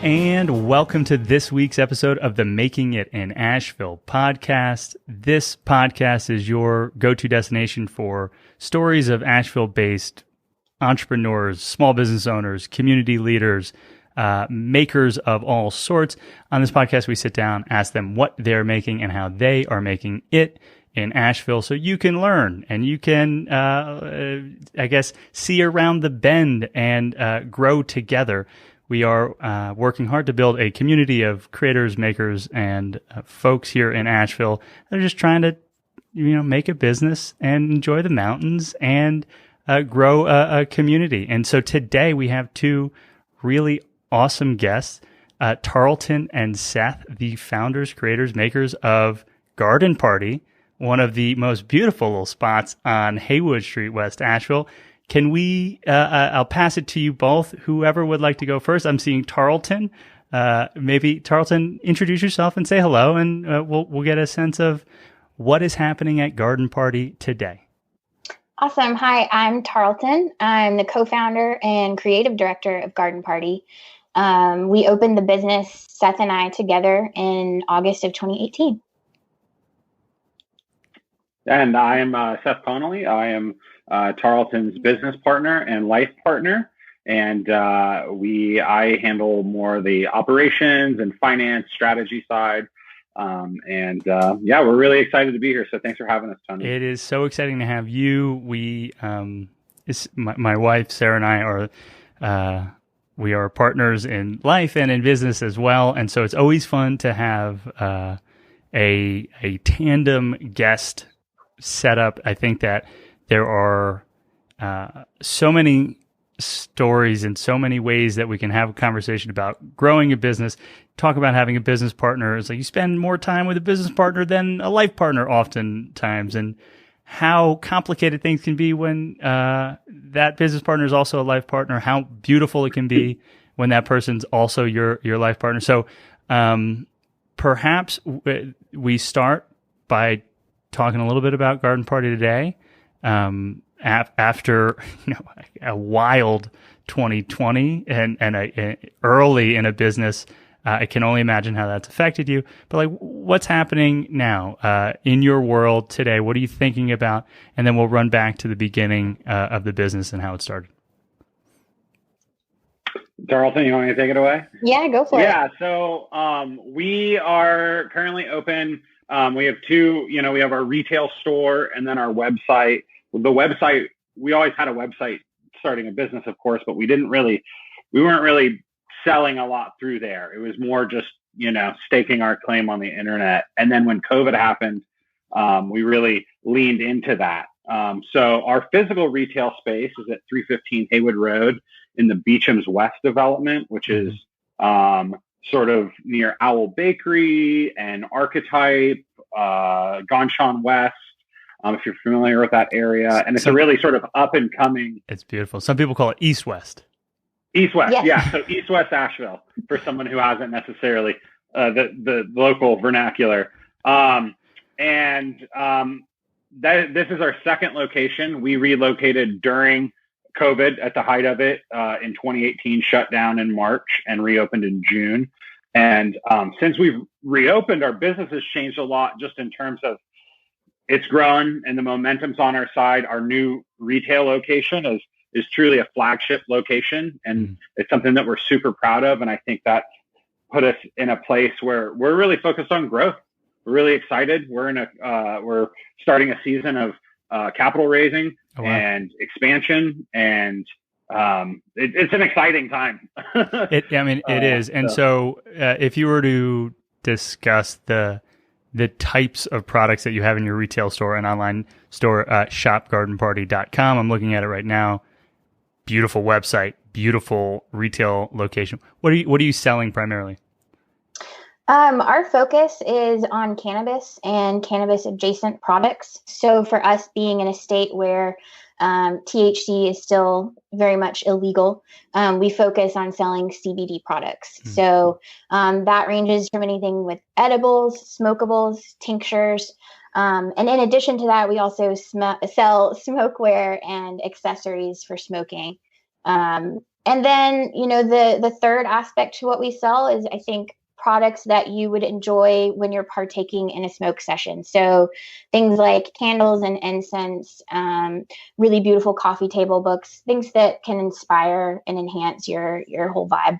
and welcome to this week's episode of the Making It in Asheville podcast. This podcast is your go-to destination for stories of Asheville-based entrepreneurs, small business owners, community leaders, makers of all sorts. On this podcast, we sit down, ask them what they're making and how they are making it in Asheville, so you can learn and you can, see around the bend and grow together. We are working hard to build a community of creators, makers, and folks here in Asheville that are just trying to, make a business and enjoy the mountains and grow a community. And so today we have two really awesome guests, Tarleton and Seth, the founders, creators, makers of Garden Party, one of the most beautiful little spots on Haywood Street, West Asheville. Can we, I'll pass it to you both, whoever would like to go first. I'm seeing Tarleton. Maybe Tarleton, introduce yourself and say hello, and we'll get a sense of what is happening at Garden Party today. Awesome. Hi, I'm Tarleton. I'm the co-founder and creative director of Garden Party. We opened the business, Seth and I, together in August of 2018. And I am Seth Connolly. I am Tarleton's business partner and life partner. And I handle more the operations and finance strategy side. We're really excited to be here. So thanks for having us, Tony. It is so exciting to have you. We, my wife, Sarah, and I we are partners in life and in business as well. And so it's always fun to have a tandem guest set up. I think that there are so many stories and so many ways that we can have a conversation about growing a business, talk about having a business partner. It's like you spend more time with a business partner than a life partner oftentimes, and how complicated things can be when that business partner is also a life partner, how beautiful it can be when that person's also your life partner. So perhaps we start by talking a little bit about Garden Party today. After a wild 2020 and early in a business, I can only imagine how that's affected you. But what's happening now in your world today? What are you thinking about? And then we'll run back to the beginning of the business and how it started. Tarleton, you want me to take it away? Yeah, go for it. Yeah, so we are currently open. We have two, we have our retail store and then our website. The website, we always had a website starting a business, of course, but we weren't really selling a lot through there. It was more just, staking our claim on the internet. And then when COVID happened, we really leaned into that. So our physical retail space is at 315 Haywood Road in the Beecham's West development, which is sort of near Owl Bakery and Archetype, Gonchon West. If you're familiar with that area, and it's a really sort of up and coming. It's beautiful. Some people call it East West. East West, yes. Yeah. So East West Asheville for someone who hasn't necessarily the local vernacular. This is our second location. We relocated during COVID at the height of it in 2018, shut down in March and reopened in June. And since we've reopened, our business has changed a lot just in terms of it's grown and the momentum's on our side. Our new retail location is truly a flagship location, and it's something that we're super proud of. And I think that put us in a place where we're really focused on growth. We're really excited. We're starting a season of capital raising and expansion, and it's an exciting time. It is. And so if you were to discuss the types of products that you have in your retail store and online store, shopgardenparty.com. I'm looking at it right now. Beautiful website, beautiful retail location. What are you selling primarily? Our focus is on cannabis and cannabis adjacent products. So for us, being in a state where THC is still very much illegal, we focus on selling CBD products. So that ranges from anything with edibles, smokables, tinctures. And in addition to that, we also sell smokewear and accessories for smoking. And then, the third aspect to what we sell is, I think, products that you would enjoy when you're partaking in a smoke session. So things like candles and incense, really beautiful coffee table books, things that can inspire and enhance your whole vibe.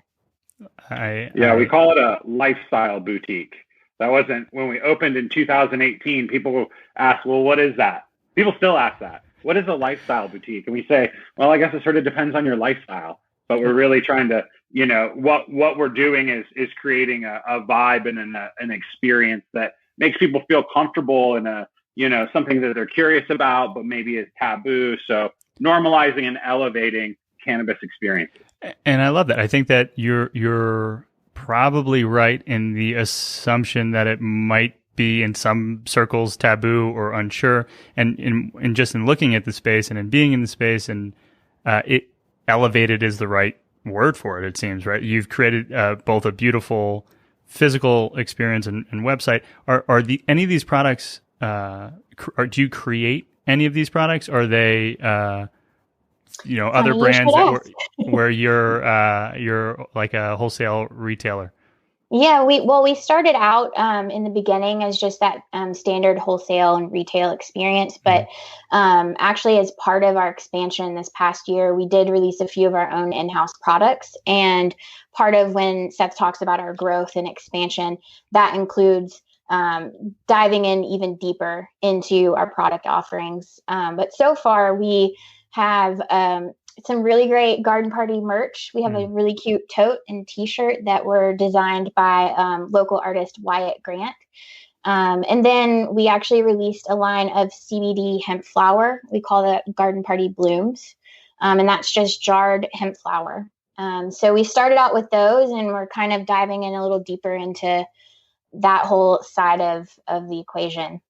We call it a lifestyle boutique. That wasn't when we opened in 2018. People ask, well, what is that? People still ask that. What is a lifestyle boutique? And we say, well, I guess it sort of depends on your lifestyle. But we're really trying to, what we're doing is creating a vibe and an experience that makes people feel comfortable in something that they're curious about, but maybe is taboo. So normalizing and elevating cannabis experience. And I love that. I think that you're probably right in the assumption that it might be in some circles taboo or unsure. And in just in looking at the space and in being in the space, and it elevated is the right word for it seems, right? You've created both a beautiful physical experience and website. Are any of these products, do you create any of these products? Are they, other brands where you're like a wholesale retailer? Yeah, we started out in the beginning as just that standard wholesale and retail experience, but actually as part of our expansion this past year, we did release a few of our own in-house products. And part of when Seth talks about our growth and expansion, that includes diving in even deeper into our product offerings. But so far we have some really great garden party merch. We have a really cute tote and t-shirt that were designed by local artist Wyatt Grant. And then we actually released a line of CBD hemp flower. We call that Garden Party Blooms. And that's just jarred hemp flower. So we started out with those, and we're kind of diving in a little deeper into that whole side of the equation.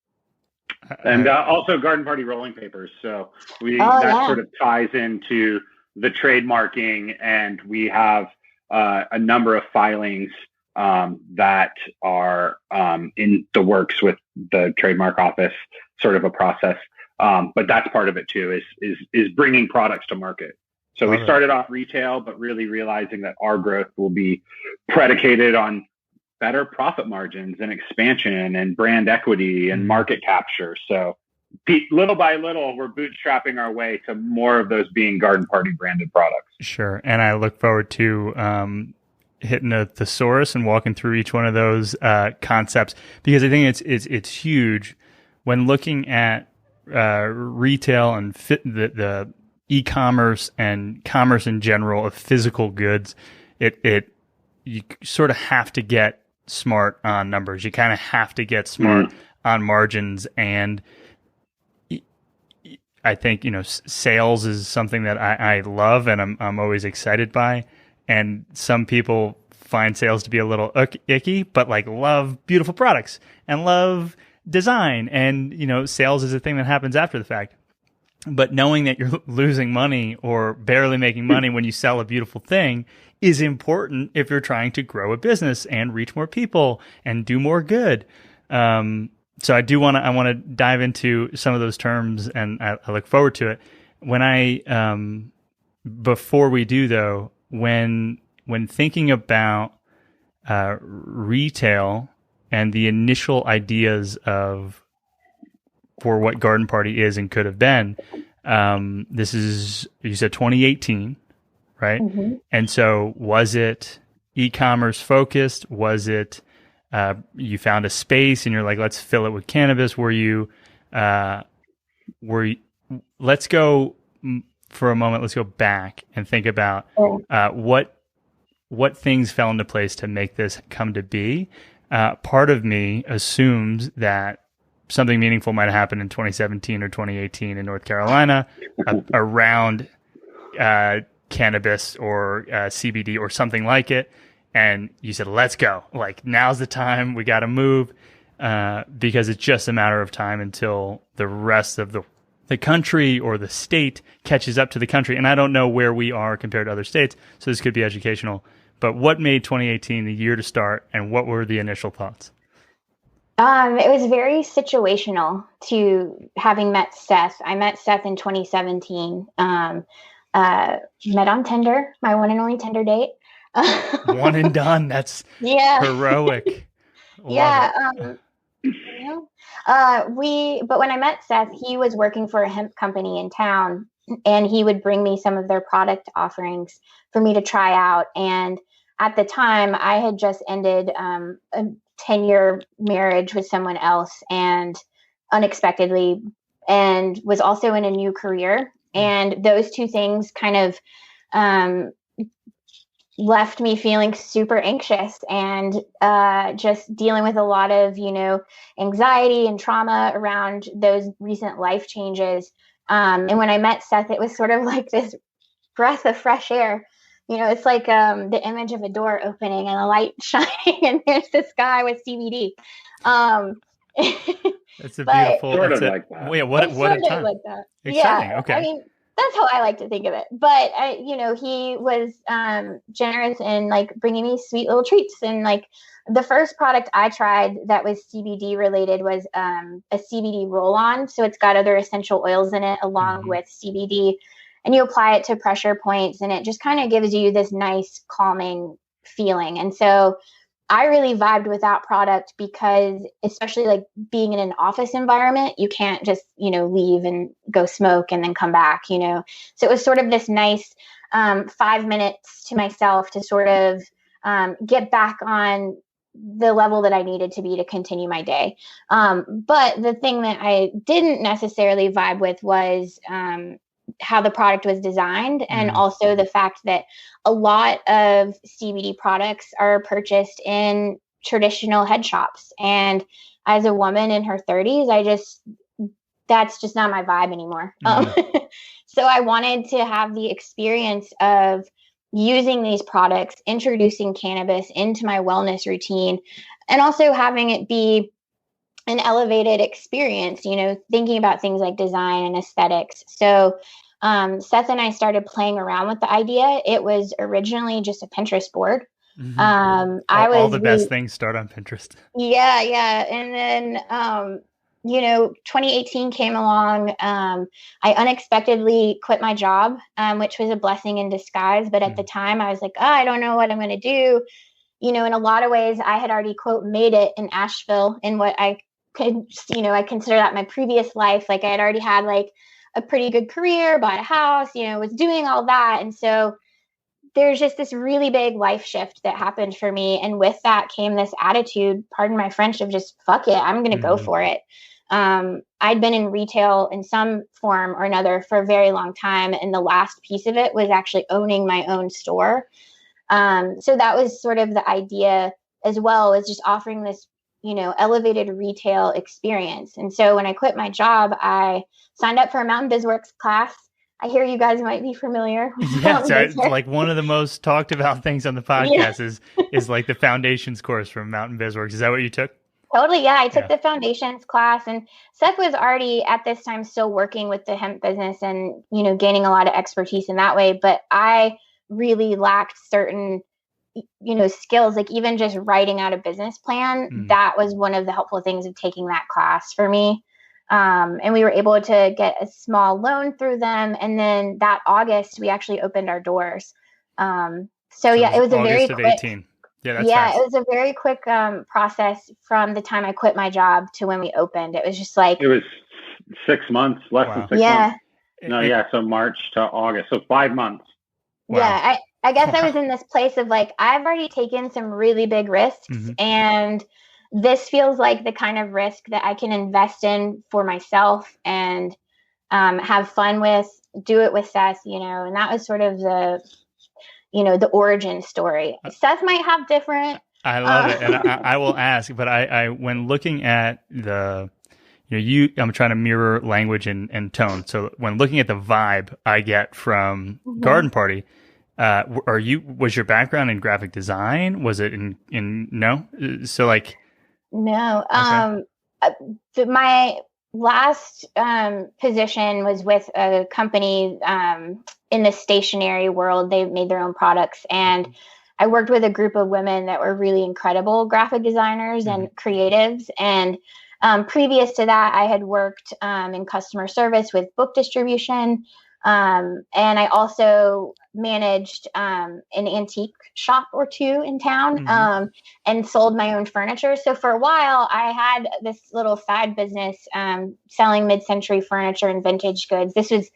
And also garden party rolling papers. So sort of ties into the trademarking, and we have a number of filings that are in the works with the trademark office, sort of a process. But that's part of it too, is bringing products to market. So we started off retail, but really realizing that our growth will be predicated on better profit margins and expansion and brand equity and market capture. So little by little, we're bootstrapping our way to more of those being garden party branded products. Sure. And I look forward to hitting a thesaurus and walking through each one of those concepts, because I think it's huge when looking at retail and the e-commerce and commerce in general of physical goods. You sort of have to get smart on numbers. You kind of have to get smart on margins. And I think, sales is something that I love and I'm always excited by. And some people find sales to be a little icky, but love beautiful products and love design. And, sales is a thing that happens after the fact. But knowing that you're losing money or barely making money when you sell a beautiful thing is important if you're trying to grow a business and reach more people and do more good. So I want to dive into some of those terms, and I look forward to it. Before we do though, when thinking about retail and the initial ideas for what Garden Party is and could have been, this is, you said 2018, right? Mm-hmm. And so was it e-commerce focused? Was it, you found a space and you're like, let's fill it with cannabis? Let's go for a moment, let's go back and think about what things fell into place to make this come to be. Part of me assumes that something meaningful might have happened in 2017 or 2018 in North Carolina around cannabis or CBD or something like it. And you said, let's go. Now's the time. We got to move because it's just a matter of time until the rest of the country or the state catches up to the country. And I don't know where we are compared to other states, so this could be educational. But what made 2018 the year to start, and what were the initial thoughts? It was very situational to having met Seth. I met Seth in 2017. met on Tinder, my one and only Tinder date. One and done. That's heroic. Love it. But when I met Seth, he was working for a hemp company in town, and he would bring me some of their product offerings for me to try out. And at the time, I had just ended a 10-year marriage with someone else, and unexpectedly, and was also in a new career. And those two things kind of left me feeling super anxious and just dealing with a lot of, anxiety and trauma around those recent life changes. And when I met Seth, it was sort of like this breath of fresh air. It's like the image of a door opening and a light shining, and there's this guy with CBD. It's a beautiful. Sort of like that. Yeah, what a time. Like that. Exciting. Yeah, Okay. I mean, that's how I like to think of it. But he was generous in like bringing me sweet little treats. And like the first product I tried that was CBD related was a CBD roll-on. So it's got other essential oils in it along with CBD, and you apply it to pressure points, and it just kind of gives you this nice calming feeling. And so I really vibed with that product because, especially like being in an office environment, you can't just, leave and go smoke and then come back, So it was sort of this nice 5 minutes to myself to sort of get back on the level that I needed to be to continue my day. But the thing that I didn't necessarily vibe with was how the product was designed, and also the fact that a lot of CBD products are purchased in traditional head shops. And as a woman in her 30s, that's just not my vibe anymore. So I wanted to have the experience of using these products, introducing cannabis into my wellness routine, and also having it be an elevated experience, thinking about things like design and aesthetics. So Seth and I started playing around with the idea. It was originally just a Pinterest board. All the best things start on Pinterest. Yeah. And then, 2018 came along. I unexpectedly quit my job, which was a blessing in disguise. But at the time I was like, I don't know what I'm going to do. In a lot of ways, I had already, quote, made it in Asheville in what I could, I consider that my previous life. Like I had already had like a pretty good career, bought a house, was doing all that. And so there's just this really big life shift that happened for me. And with that came this attitude, pardon my French, of just fuck it, I'm going to go for it. I'd been in retail in some form or another for a very long time. And the last piece of it was actually owning my own store. So that was sort of the idea as well, as just offering this, elevated retail experience. And so when I quit my job, I signed up for a Mountain BizWorks class. I hear you guys might be familiar. Yeah, like one of the most talked about things on the podcast is like the foundations course from Mountain BizWorks. Is that what you took? Totally. Yeah. I took the foundations class, and Seth was already at this time still working with the hemp business and, gaining a lot of expertise in that way. But I really lacked certain skills, like even just writing out a business plan. That was one of the helpful things of taking that class for me. And we were able to get a small loan through them. And then that August, we actually opened our doors. So it was a very quick, 18. Yeah, fast. It was a very quick process from the time I quit my job to when we opened. It was just like, it was 6 months, less than 6 months. No, so March to August. So 5 months. Wow. Yeah. I guess I was in this place of like, I've already taken some really big risks, and this feels like the kind of risk that I can invest in for myself and have fun with, do it with Seth, and that was sort of the, the origin story. Seth might have different. I love it. And I will ask, but I when looking at the, I'm trying to mirror language and tone. So when looking at the vibe I get from Garden Party, was your background in graphic design? Was it in no? So like, no, my last position was with a company in the stationery world. They made their own products, and I worked with a group of women that were really incredible graphic designers and creatives. And previous to that, I had worked in customer service with book distribution. And I also managed an antique shop or two in town, and sold my own furniture. So for a while, I had this little side business selling mid-century furniture and vintage goods. This was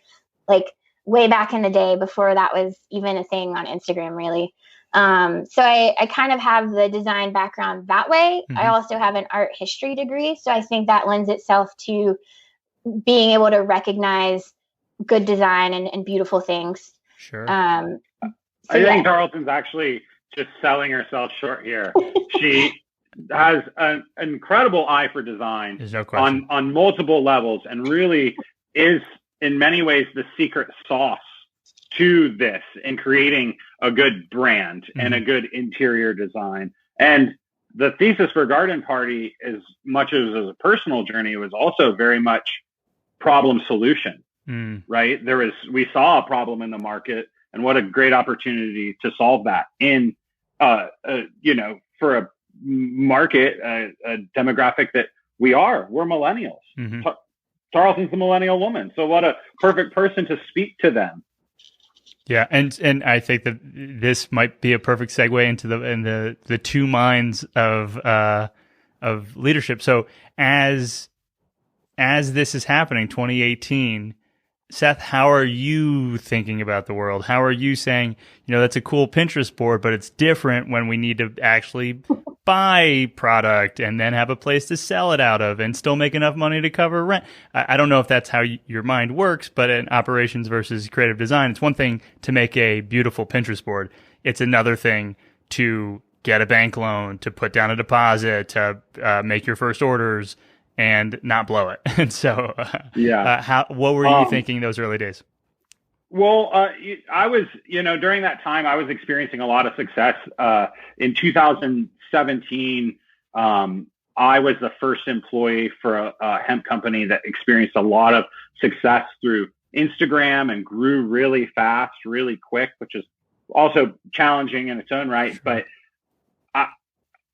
like way back in the day before that was even a thing on Instagram, really. So I kind of have the design background that way. I also have an art history degree. So I think that lends itself to being able to recognize good design and beautiful things. Sure. I think Tarleton's actually just selling herself short here. She has an incredible eye for design. There's no question. on multiple levels, and really is in many ways the secret sauce to this in creating a good brand and a good interior design. And the thesis for Garden Party, as much as a personal journey, was also very much problem solution, right? We saw a problem in the market, and what a great opportunity to solve that in, for a market, a demographic that we're millennials. Tarleton's a millennial woman. So what a perfect person to speak to them. Yeah, and I think that this might be a perfect segue into the two minds of leadership. So as this is happening, 2018, Seth, how are you thinking about the world? How are you saying, that's a cool Pinterest board, but it's different when we need to actually buy product and then have a place to sell it out of and still make enough money to cover rent? I don't know if that's how your mind works, but in operations versus creative design, it's one thing to make a beautiful Pinterest board. It's another thing to get a bank loan, to put down a deposit, to make your first orders and not blow it. And so, what were you thinking those early days? Well, I was, during that time, I was experiencing a lot of success. In 2017, I was the first employee for a hemp company that experienced a lot of success through Instagram and grew really fast, really quick, which is also challenging in its own right. Sure. But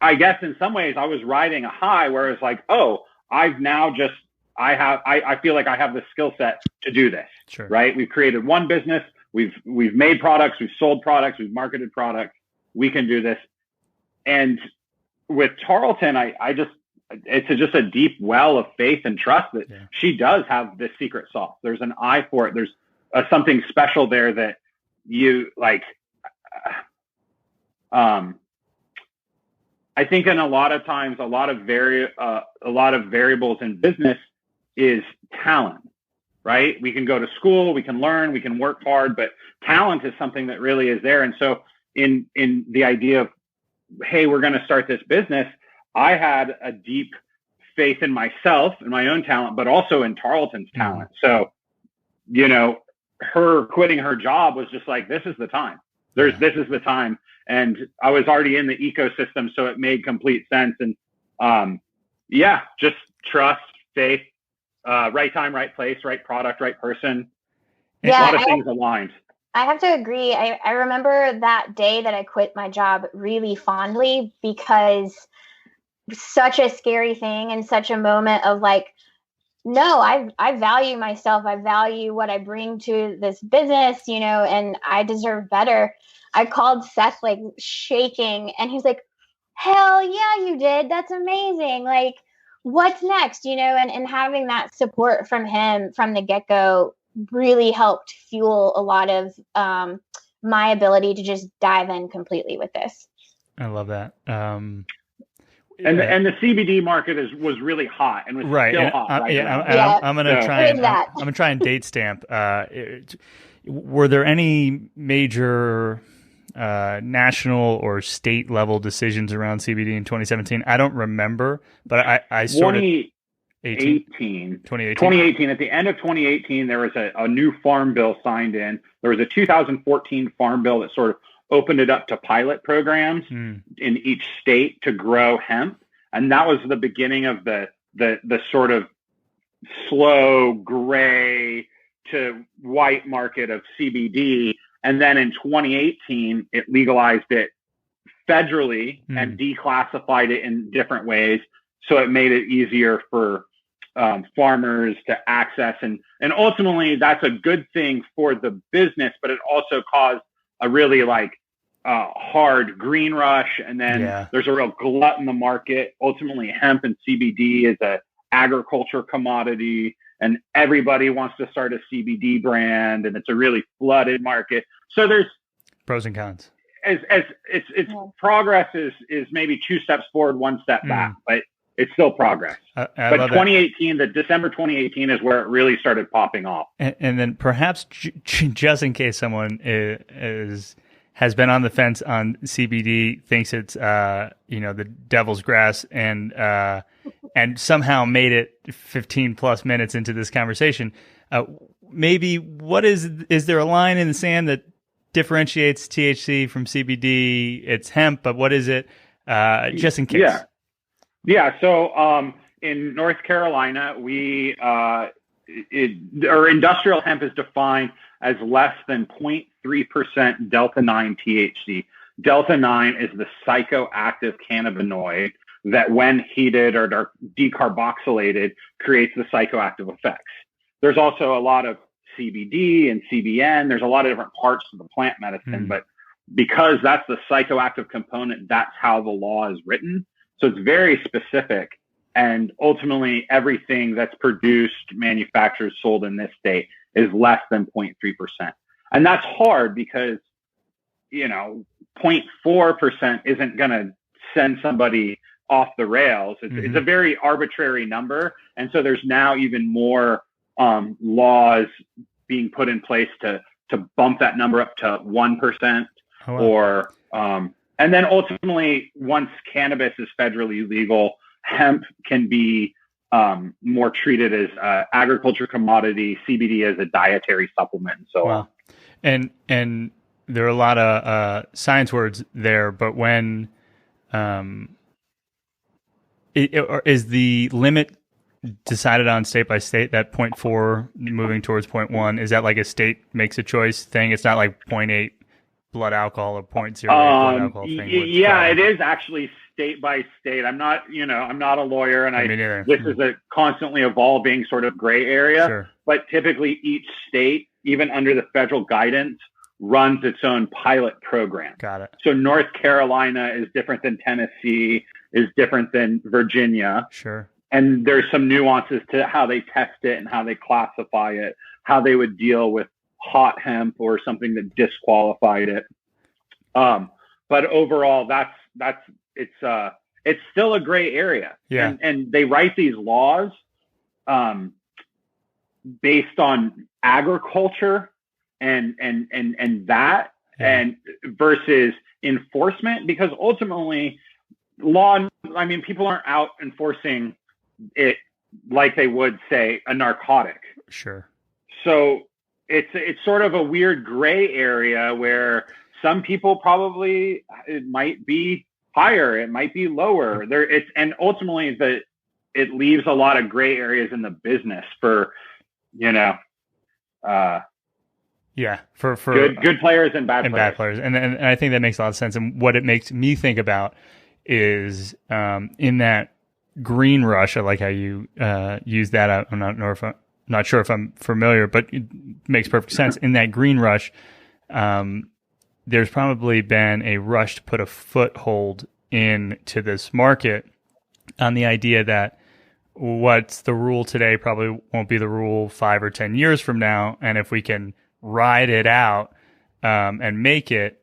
I guess in some ways I was riding a high where it's like, I feel like I have the skill set to do this. Sure. Right. We've created one business. We've made products. We've sold products. We've marketed products. We can do this. And with Tarleton, it's just a deep well of faith and trust that she does have this secret sauce. There's an eye for it. There's something special there that you like. I think in a lot of times, a lot of variables in business is talent, right? We can go to school, we can learn, we can work hard, but talent is something that really is there. And so in the idea of, hey, we're going to start this business, I had a deep faith in myself and my own talent, but also in Tarleton's talent. So, her quitting her job was just like, this is the time. This is the time. And I was already in the ecosystem, so it made complete sense. And just trust, faith, right time, right place, right product, right person. A lot of things aligned. I have to agree. I remember that day that I quit my job really fondly, because such a scary thing and such a moment of like, no, I value myself. I value what I bring to this business, and I deserve better. I called Seth like shaking, and he's like, hell yeah, you did. That's amazing. Like, what's next? And having that support from him from the get-go really helped fuel a lot of my ability to just dive in completely with this. I love that. And the CBD market was really hot and was still hot. I'm gonna try and date stamp. Were there any major national or state level decisions around CBD in 2017? I don't remember, but I sort of 2018. At the end of 2018, there was a new farm bill signed in. There was a 2014 farm bill that sort of opened it up to pilot programs in each state to grow hemp. And that was the beginning of the sort of slow gray to white market of CBD. And then in 2018, it legalized it federally and declassified it in different ways. So it made it easier for farmers to access. And ultimately, that's a good thing for the business, but it also caused a really hard green rush. And then there's a real glut in the market. Ultimately, hemp and CBD is a agriculture commodity, and everybody wants to start a CBD brand, and it's a really flooded market. So there's pros and cons. It's progress is maybe 2 steps forward, 1 step back, but it's still progress. But 2018, the December 2018 is where it really started popping off. And then perhaps just in case someone has been on the fence on CBD, thinks it's the devil's grass, and somehow made it 15 plus minutes into this conversation, maybe is there a line in the sand that differentiates THC from CBD? It's hemp, but what is it? Just in case. Yeah. So in North Carolina, industrial hemp is defined as less than 0.3% Delta-9 THC. Delta-9 is the psychoactive cannabinoid that, when heated or decarboxylated, creates the psychoactive effects. There's also a lot of CBD and CBN. There's a lot of different parts of the plant medicine, but because that's the psychoactive component, that's how the law is written. So it's very specific. And ultimately, everything that's produced, manufactured, sold in this state is less than 0.3%. And that's hard because, 0.4% isn't going to send somebody off the rails. It's a very arbitrary number. And so there's now even more laws being put in place to bump that number up to 1%. Oh, wow. Or and then ultimately, once cannabis is federally legal, hemp can be more treated as agriculture commodity, CBD as a dietary supplement, and so on. And there are a lot of science words there, but when is the limit decided on state by state, that 0.4 moving towards 0.1? Is that like a state makes a choice thing? It's not like 0.8 blood alcohol or 0.08 blood alcohol thing? It is actually state by state. I'm not a lawyer, and this is a constantly evolving sort of gray area. Sure. But typically each state, even under the federal guidance, runs its own pilot program. Got it. So North Carolina is different than Tennessee, is different than Virginia. Sure. And there's some nuances to how they test it and how they classify it, how they would deal with hot hemp or something that disqualified it. But overall, it's still a gray area. Yeah. And they write these laws based on agriculture and versus enforcement, because ultimately people aren't out enforcing it like they would, say, a narcotic. Sure. So it's sort of a weird gray area where some people probably, it might be higher, it might be lower. And ultimately it leaves a lot of gray areas in the business for for good players and bad players. And I think that makes a lot of sense. And what it makes me think about is in that green rush, I like how you use that. I'm not sure if I'm familiar, but it makes perfect sense. In that green rush, there's probably been a rush to put a foothold into this market on the idea that what's the rule today probably won't be the rule 5 or 10 years from now. And if we can ride it out and make it,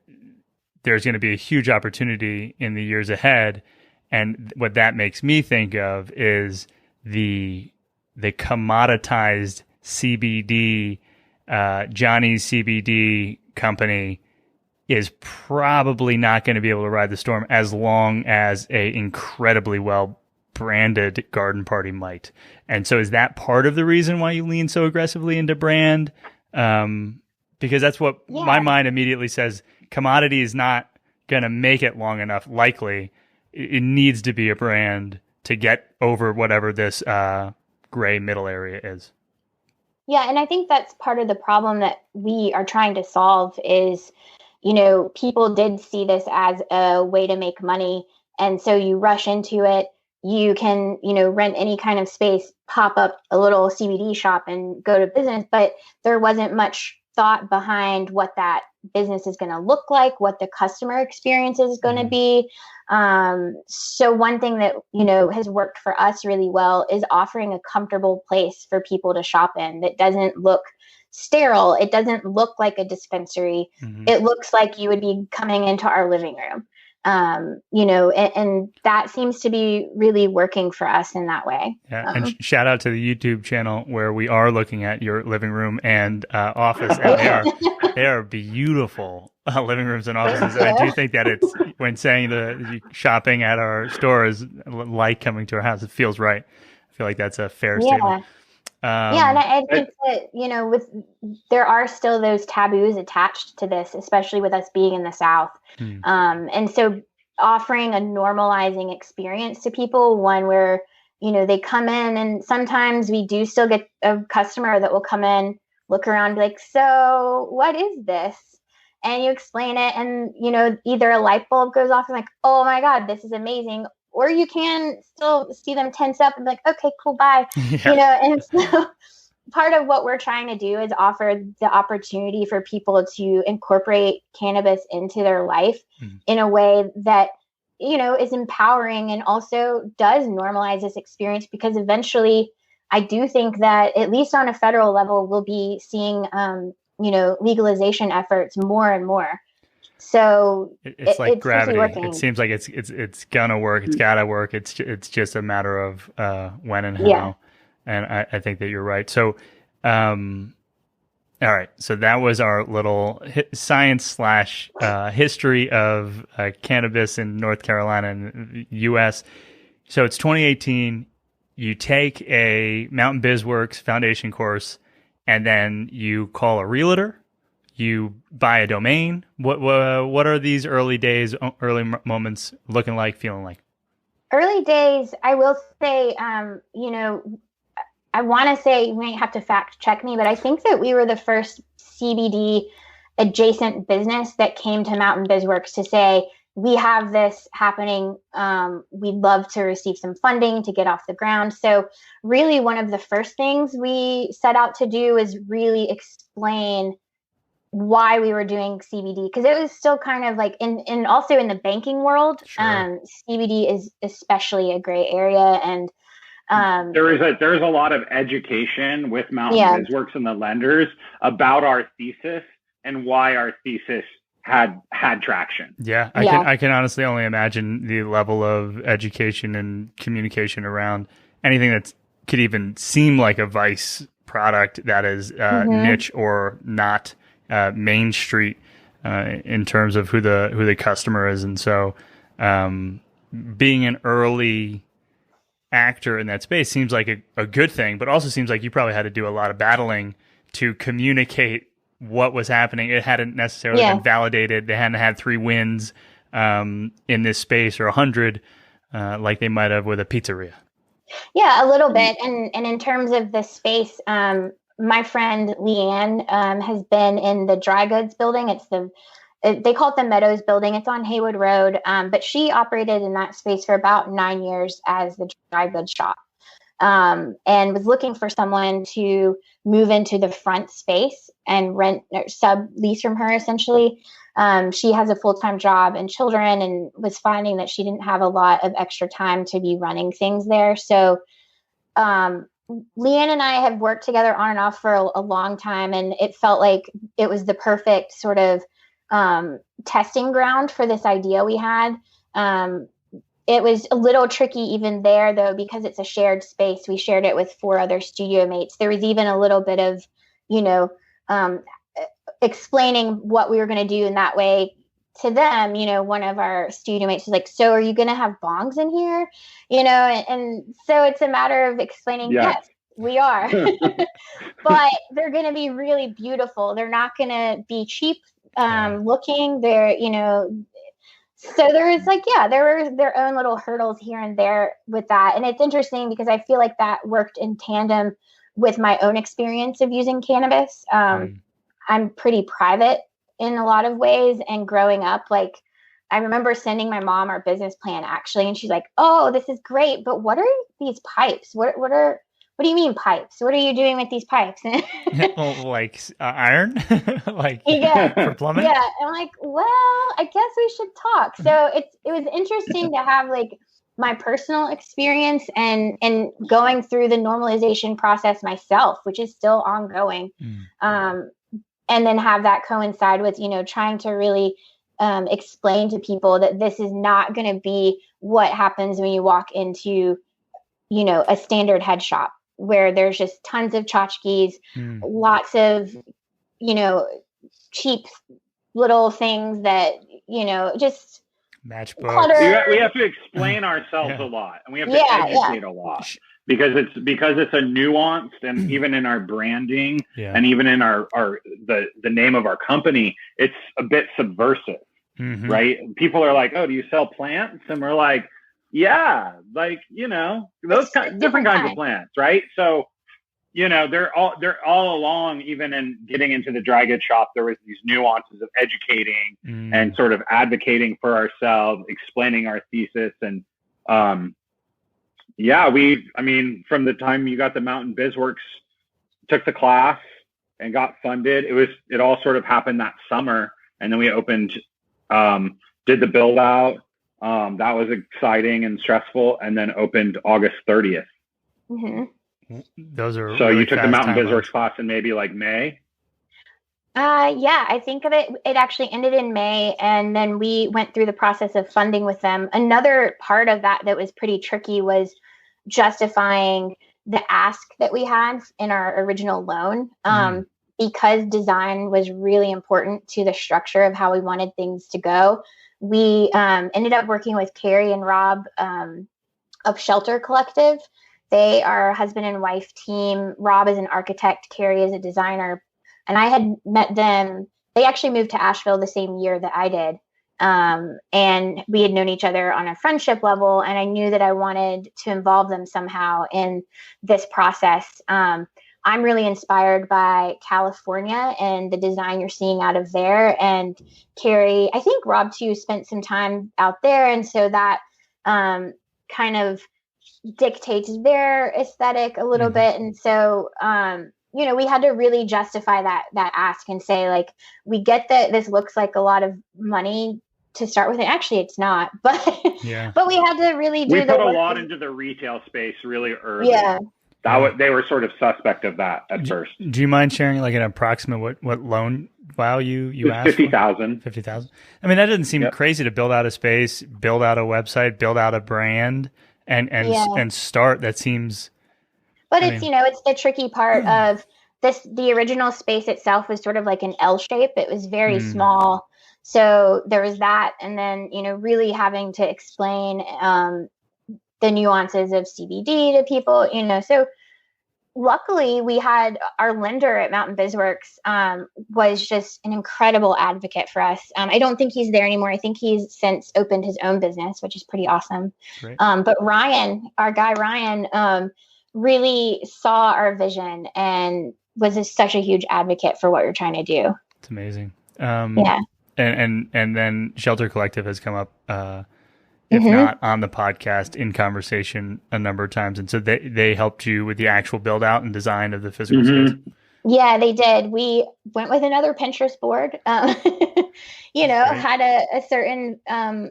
there's going to be a huge opportunity in the years ahead. And what that makes me think of is the commoditized CBD, Johnny's CBD company is probably not going to be able to ride the storm as long as a incredibly well branded garden party might. And so is that part of the reason why you lean so aggressively into brand? Because that's what my mind immediately says. Commodity is not going to make it long enough. Likely it needs to be a brand to get over whatever this gray middle area is. Yeah. And I think that's part of the problem that we are trying to solve is, people did see this as a way to make money. And so you rush into it. you can, rent any kind of space, pop up a little CBD shop and go to business. But there wasn't much thought behind what that business is going to look like, what the customer experience is going to be. So one thing that, has worked for us really well is offering a comfortable place for people to shop in that doesn't look sterile. It doesn't look like a dispensary. It looks like you would be coming into our living room. And that seems to be really working for us in that way. Yeah, and shout out to the YouTube channel where we are looking at your living room and office, and they are beautiful living rooms and offices. And I do think that it's, when saying the shopping at our store is like coming to our house, it feels right. I feel like that's a fair statement. And I think that, there are still those taboos attached to this, especially with us being in the South. And so offering a normalizing experience to people, one where, they come in, and sometimes we do still get a customer that will come in, look around, and be like, so what is this? And you explain it, and, either a light bulb goes off and like, oh my God, this is amazing. Or you can still see them tense up and be like, okay, cool, bye. And so part of what we're trying to do is offer the opportunity for people to incorporate cannabis into their life in a way that, is empowering and also does normalize this experience, because eventually I do think that, at least on a federal level, we'll be seeing, legalization efforts more and more. So it's like gravity. It seems like it's gonna work. It's gotta work. It's just a matter of when and how. Yeah. And I think that you're right. So, all right. So that was our little science / history of cannabis in North Carolina and U.S. So it's 2018. You take a Mountain BizWorks foundation course, and then you call a realtor. You buy a domain. What are these early days, early moments looking like, feeling like? Early days, I will say, I want to say, you might have to fact check me, but I think that we were the first CBD adjacent business that came to Mountain BizWorks to say, we have this happening. We'd love to receive some funding to get off the ground. So really, one of the first things we set out to do is really explain why we were doing CBD, because it was still kind of like also in the banking world. Sure. CBD is especially a gray area, and there's a lot of education with Mountain BizWorks and the lenders about our thesis and why our thesis had traction. Yeah, I can honestly only imagine the level of education and communication around anything that could even seem like a vice product that is niche or not Main Street in terms of who the customer is. And so being an early actor in that space seems like a good thing, but also seems like you probably had to do a lot of battling to communicate what was happening. It hadn't necessarily been validated. They hadn't had 3 wins in this space, or 100 like they might have with a pizzeria. Yeah, a little bit. And in terms of the space, my friend Leanne has been in the dry goods building. They call it the Meadows building. It's on Haywood Road. But she operated in that space for about 9 years as the dry goods shop, and was looking for someone to move into the front space and rent or sublease from her, essentially. She has a full-time job and children, and was finding that she didn't have a lot of extra time to be running things there. So Leanne and I have worked together on and off for a long time, and it felt like it was the perfect sort of testing ground for this idea we had. It was a little tricky even there, though, because it's a shared space. We shared it with 4 other studio mates. There was even a little bit of, explaining what we were going to do in that way to them. One of our studio mates was like, so are you going to have bongs in here? And so it's a matter of explaining, yes, we are. But they're going to be really beautiful. They're not going to be cheap looking. They're, so there was there were their own little hurdles here and there with that. And it's interesting because I feel like that worked in tandem with my own experience of using cannabis. I'm pretty private in a lot of ways. And growing up, I remember sending my mom our business plan actually, and she's like, "Oh, this is great, but what are these pipes? What do you mean pipes? What are you doing with these pipes?" Well, like iron, like for plumbing. Yeah, I'm like, well, I guess we should talk. So it was interesting to have like my personal experience and going through the normalization process myself, which is still ongoing, and then have that coincide with trying to really explain to people that this is not going to be what happens when you walk into a standard head shop where there's just tons of tchotchkes, lots of cheap little things that just matchbooks. We have to explain ourselves a lot, and we have to educate a lot because it's a nuanced, and even in our branding and even in the name of our company, it's a bit subversive, right? People are like, "Oh, do you sell plants?" And we're like, "Yeah, like those different kinds of plants, right?" So they're all along, even in getting into the dry goods shop, there was these nuances of educating and sort of advocating for ourselves, explaining our thesis. And, from the time you got the Mountain BizWorks, took the class and got funded, it all sort of happened that summer. And then we opened, did the build out. That was exciting and stressful. And then opened August 30th. Mm-hmm. Those are so really you took the Mountain BizWorks class in maybe like May? I think of it actually ended in May, and then we went through the process of funding with them. Another part of that was pretty tricky was justifying the ask that we had in our original loan, because design was really important to the structure of how we wanted things to go. We ended up working with Carrie and Rob of Shelter Collective. They are a husband and wife team. Rob is an architect, Carrie is a designer. And I had met them. They actually moved to Asheville the same year that I did. And we had known each other on a friendship level. And I knew that I wanted to involve them somehow in this process. I'm really inspired by California and the design you're seeing out of there. And Carrie, I think Rob too spent some time out there. And so that kind of dictates their aesthetic a little bit. And so, we had to really justify that ask and say, like, we get that this looks like a lot of money to start with. And actually it's not, but we had to really do we put a lot into the retail space really early. They were sort of suspect of that at first. Do you mind sharing like an approximate what loan value you asked? $50,000. $50,000. I mean, that doesn't seem crazy to build out a space, build out a website, build out a brand. And start. That seems, but it's the tricky part of this. The original space itself was sort of like an L shape. It was very small, so there was that, and then really having to explain the nuances of CBD to people. So luckily, we had our lender at Mountain BizWorks was just an incredible advocate for us. I don't think he's there anymore. I think he's since opened his own business, which is pretty awesome. But Ryan, our guy Ryan, really saw our vision and was such a huge advocate for what we're trying to do. It's amazing. And then Shelter Collective has come up, if not on the podcast, in conversation a number of times. And so they helped you with the actual build out and design of the physical space. Yeah, they did. We went with another Pinterest board, had a certain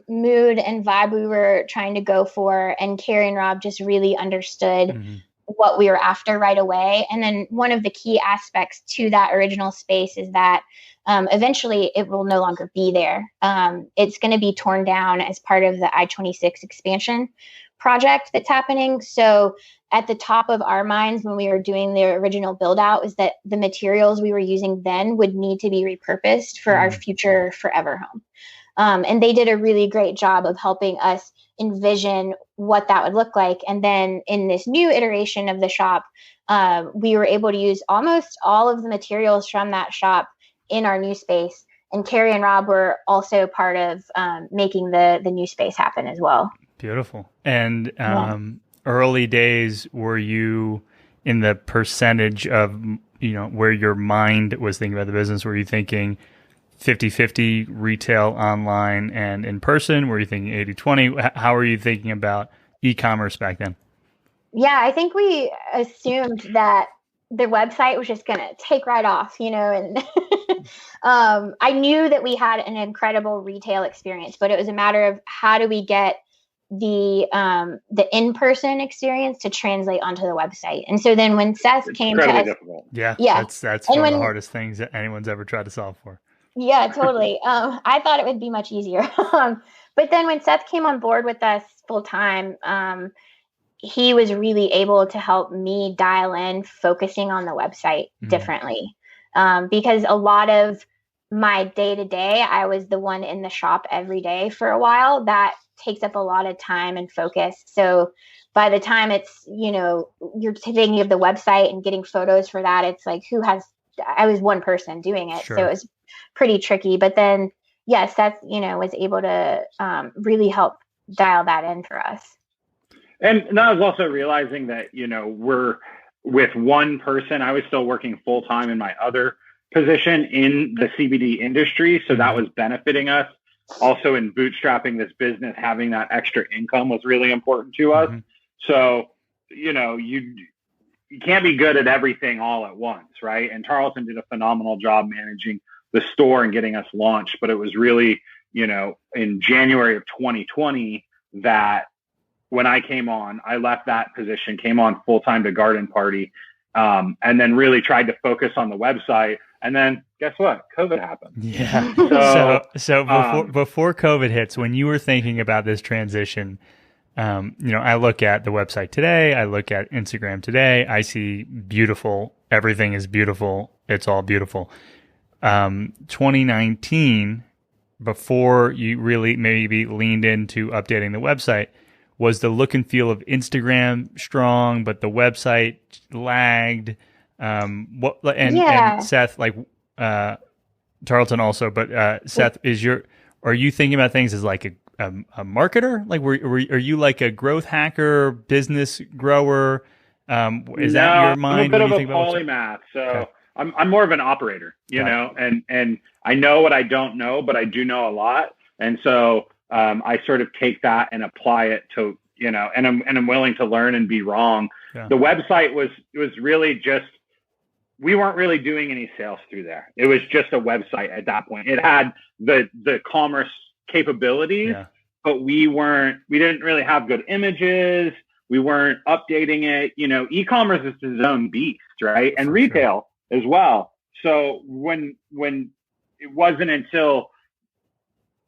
mood and vibe we were trying to go for. And Carrie and Rob just really understood what we were after right away. And then one of the key aspects to that original space is that eventually it will no longer be there. It's going to be torn down as part of the I-26 expansion project that's happening. So at the top of our minds when we were doing the original build out is that the materials we were using then would need to be repurposed for our future forever home. And they did a really great job of helping us envision what that would look like. And then in this new iteration of the shop, we were able to use almost all of the materials from that shop in our new space. And Carrie and Rob were also part of making the new space happen as well. Beautiful. And early days, were you in the percentage of, where your mind was thinking about the business? Were you thinking 50-50 retail online and in person? Were you thinking 80-20? How were you thinking about e-commerce back then? Yeah, I think we assumed that the website was just going to take right off, and I knew that we had an incredible retail experience, but it was a matter of how do we get the in-person experience to translate onto the website. And so then when Seth came to us, difficult. Yeah, that's and one of the hardest things that anyone's ever tried to solve for. Yeah, totally. I thought it would be much easier. But then when Seth came on board with us full time, he was really able to help me dial in focusing on the website differently. Because a lot of my day to day, I was the one in the shop every day for a while. That takes up a lot of time and focus. So by the time it's, you're thinking of the website and getting photos for that, it's like, I was one person doing it. Sure. So it was pretty tricky. But then, yes, Seth, was able to really help dial that in for us. And I was also realizing that, we're with one person. I was still working full time in my other position in the CBD industry. So that was benefiting us. Also in bootstrapping this business, having that extra income was really important to us. So, you can't be good at everything all at once, right? And Tarleton did a phenomenal job managing the store and getting us launched. But it was really, in January of 2020 that when I came on, I left that position, came on full time to Garden Party, and then really tried to focus on the website. And then guess what? COVID happened. Yeah. So before COVID hits, when you were thinking about this transition, I look at the website today, I look at Instagram today, I see beautiful, everything is beautiful. It's all beautiful. 2019, before you really maybe leaned into updating the website, was the look and feel of Instagram strong, but the website lagged? And Seth, Tarleton also, but Seth, are you thinking about things as like a marketer? Like, are you like a growth hacker, business grower? Is that your mind? I'm a bit of a polymath, so okay. I'm more of an operator, know, and I know what I don't know, but I do know a lot, and so I sort of take that and apply it to, and I'm willing to learn and be wrong. Yeah. The website was really just, we weren't really doing any sales through there. It was just a website at that point. It had the commerce capabilities, but we didn't really have good images. We weren't updating it. E-commerce is its own beast, right? And retail as well. So when it wasn't until,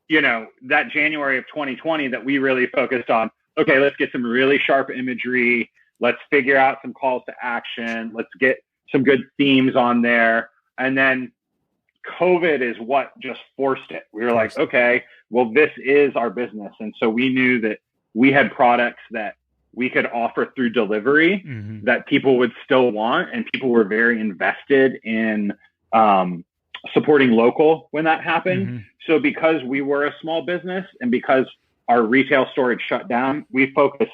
that January of 2020 that we really focused on, okay, let's get some really sharp imagery. Let's figure out some calls to action. Let's get some good themes on there. And then COVID is what just forced it. We were like, okay, well, this is our business. And so we knew that we had products that we could offer through delivery that people would still want. And people were very invested in supporting local when that happened. So because we were a small business and because our retail store had shut down, we focused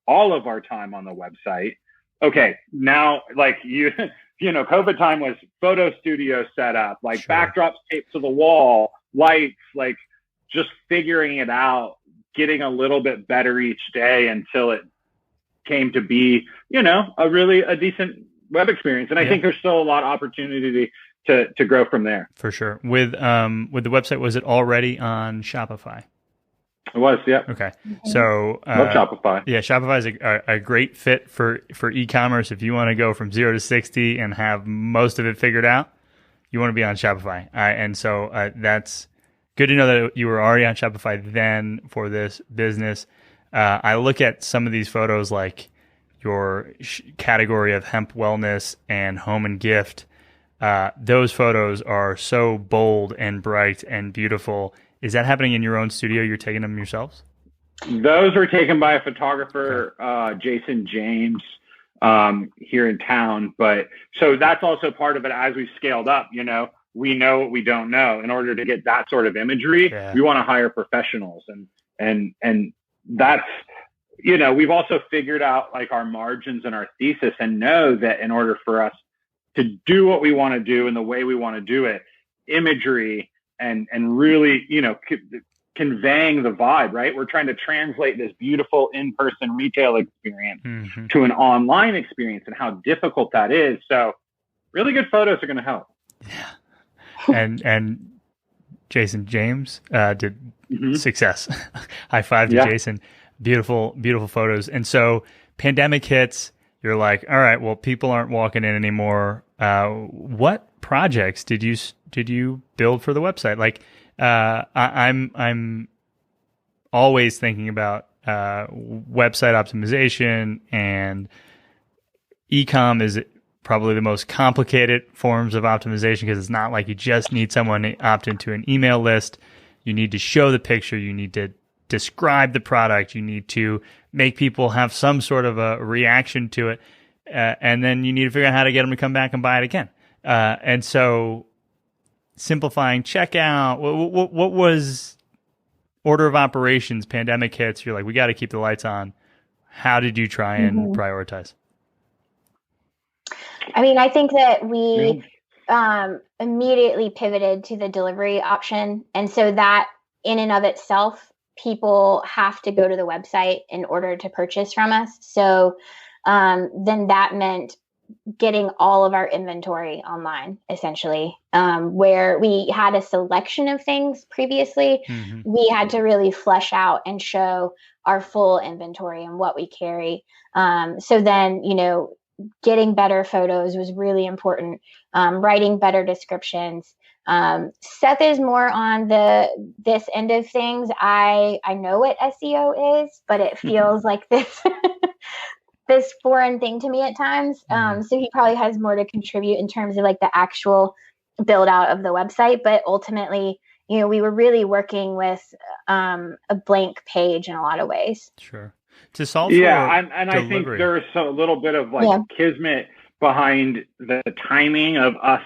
all of our time on the website. Okay, now COVID time was photo studio set up, backdrops taped to the wall, lights, just figuring it out, getting a little bit better each day until it came to be, a decent web experience. And I think there's still a lot of opportunity to grow from there. For sure. With the website, was it already on Shopify? It was, yeah. Okay. So love Shopify. Yeah, Shopify is a great fit for e-commerce. If you want to go from 0 to 60 and have most of it figured out, you want to be on Shopify. And so that's good to know that you were already on Shopify then for this business. I look at some of these photos, like your category of hemp wellness and home and gift. Those photos are so bold and bright and beautiful. Is that happening in your own studio? You're taking them yourselves? Those were taken by a photographer, Jason James, here in town. But so that's also part of it. As we've scaled up, we know what we don't know. In order to get that sort of imagery, we want to hire professionals, and that's, we've also figured out our margins and our thesis, and know that in order for us to do what we want to do in the way we want to do it, imagery and really, conveying the vibe, right? We're trying to translate this beautiful in-person retail experience to an online experience, and how difficult that is. So really good photos are going to help. Yeah. And Jason James did success. High five to Jason. Beautiful, beautiful photos. And so pandemic hits, you're like, all right, well, people aren't walking in anymore. What projects did you build for the website? Like, I'm always thinking about website optimization, and e-com is probably the most complicated forms of optimization, because it's not like you just need someone to opt into an email list. You need to show the picture. You need to describe the product. You need to make people have some sort of a reaction to it. And then you need to figure out how to get them to come back and buy it again. And so simplifying checkout, what was order of operations, pandemic hits, you're like, we got to keep the lights on. How did you try and prioritize? I mean, I think that we immediately pivoted to the delivery option. And so that in and of itself, people have to go to the website in order to purchase from us. So then that meant getting all of our inventory online, essentially, where we had a selection of things previously. We had to really flesh out and show our full inventory and what we carry. So then, getting better photos was really important. Writing better descriptions. Seth is more on this end of things. I know what SEO is, but it feels like this this foreign thing to me at times. So he probably has more to contribute in terms of like the actual build out of the website. But ultimately, we were really working with a blank page in a lot of ways. Sure. To solve and I think there's a little bit of kismet behind the timing of us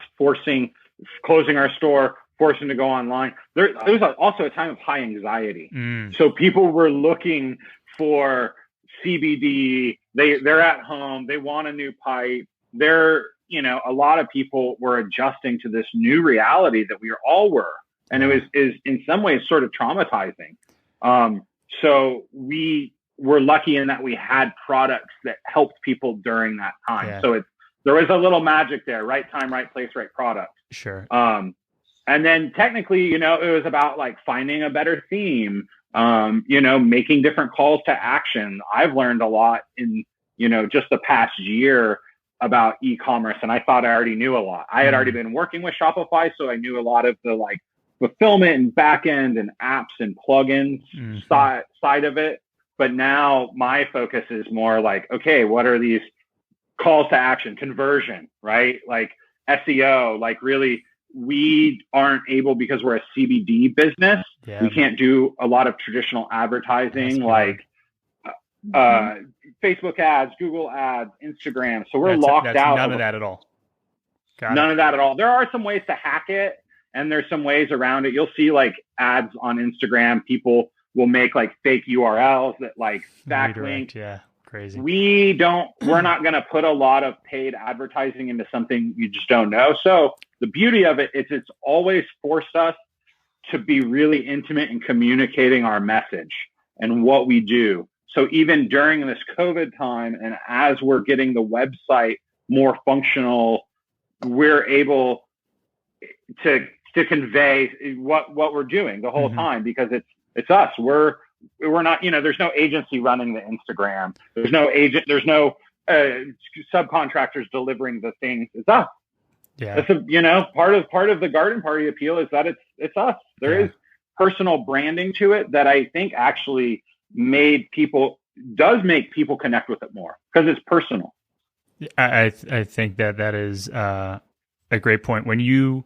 closing our store, forcing to go online. There was also a time of high anxiety. So people were looking for CBD. They're at home. They want a new pipe. A lot of people were adjusting to this new reality that we all were, and it is in some ways sort of traumatizing. So we were lucky in that we had products that helped people during that time. Yeah. So there was a little magic there: right time, right place, right product. Sure. And then technically, it was about like finding a better theme. Making different calls to action. I've learned a lot in, just the past year about e-commerce, and I thought I already knew a lot. I had already been working with Shopify, so I knew a lot of the like fulfillment and backend and apps and plugins side of it. But now my focus is more like, okay, what are these calls to action, conversion, right? Like SEO, like really, we aren't able, because we're a CBD business. Yeah. We can't do a lot of traditional advertising like Facebook ads, Google ads, Instagram. So we're locked out. None of that at all. None of that at all. There are some ways to hack it, and there's some ways around it. You'll see like ads on Instagram. People will make like fake URLs that like backlink. Yeah. Crazy. We're not going to put a lot of paid advertising into something you just don't know. So the beauty of it is it's always forced us to be really intimate in communicating our message and what we do. So even during this COVID time, and as we're getting the website more functional, we're able to convey what we're doing the whole time, because it's us. We're not, there's no agency running the Instagram. There's no agent. There's no subcontractors delivering the things. It's us. Yeah. That's part of the garden party appeal is that it's us. There is personal branding to it that I think actually make people connect with it more because it's personal. I think that is a great point. When you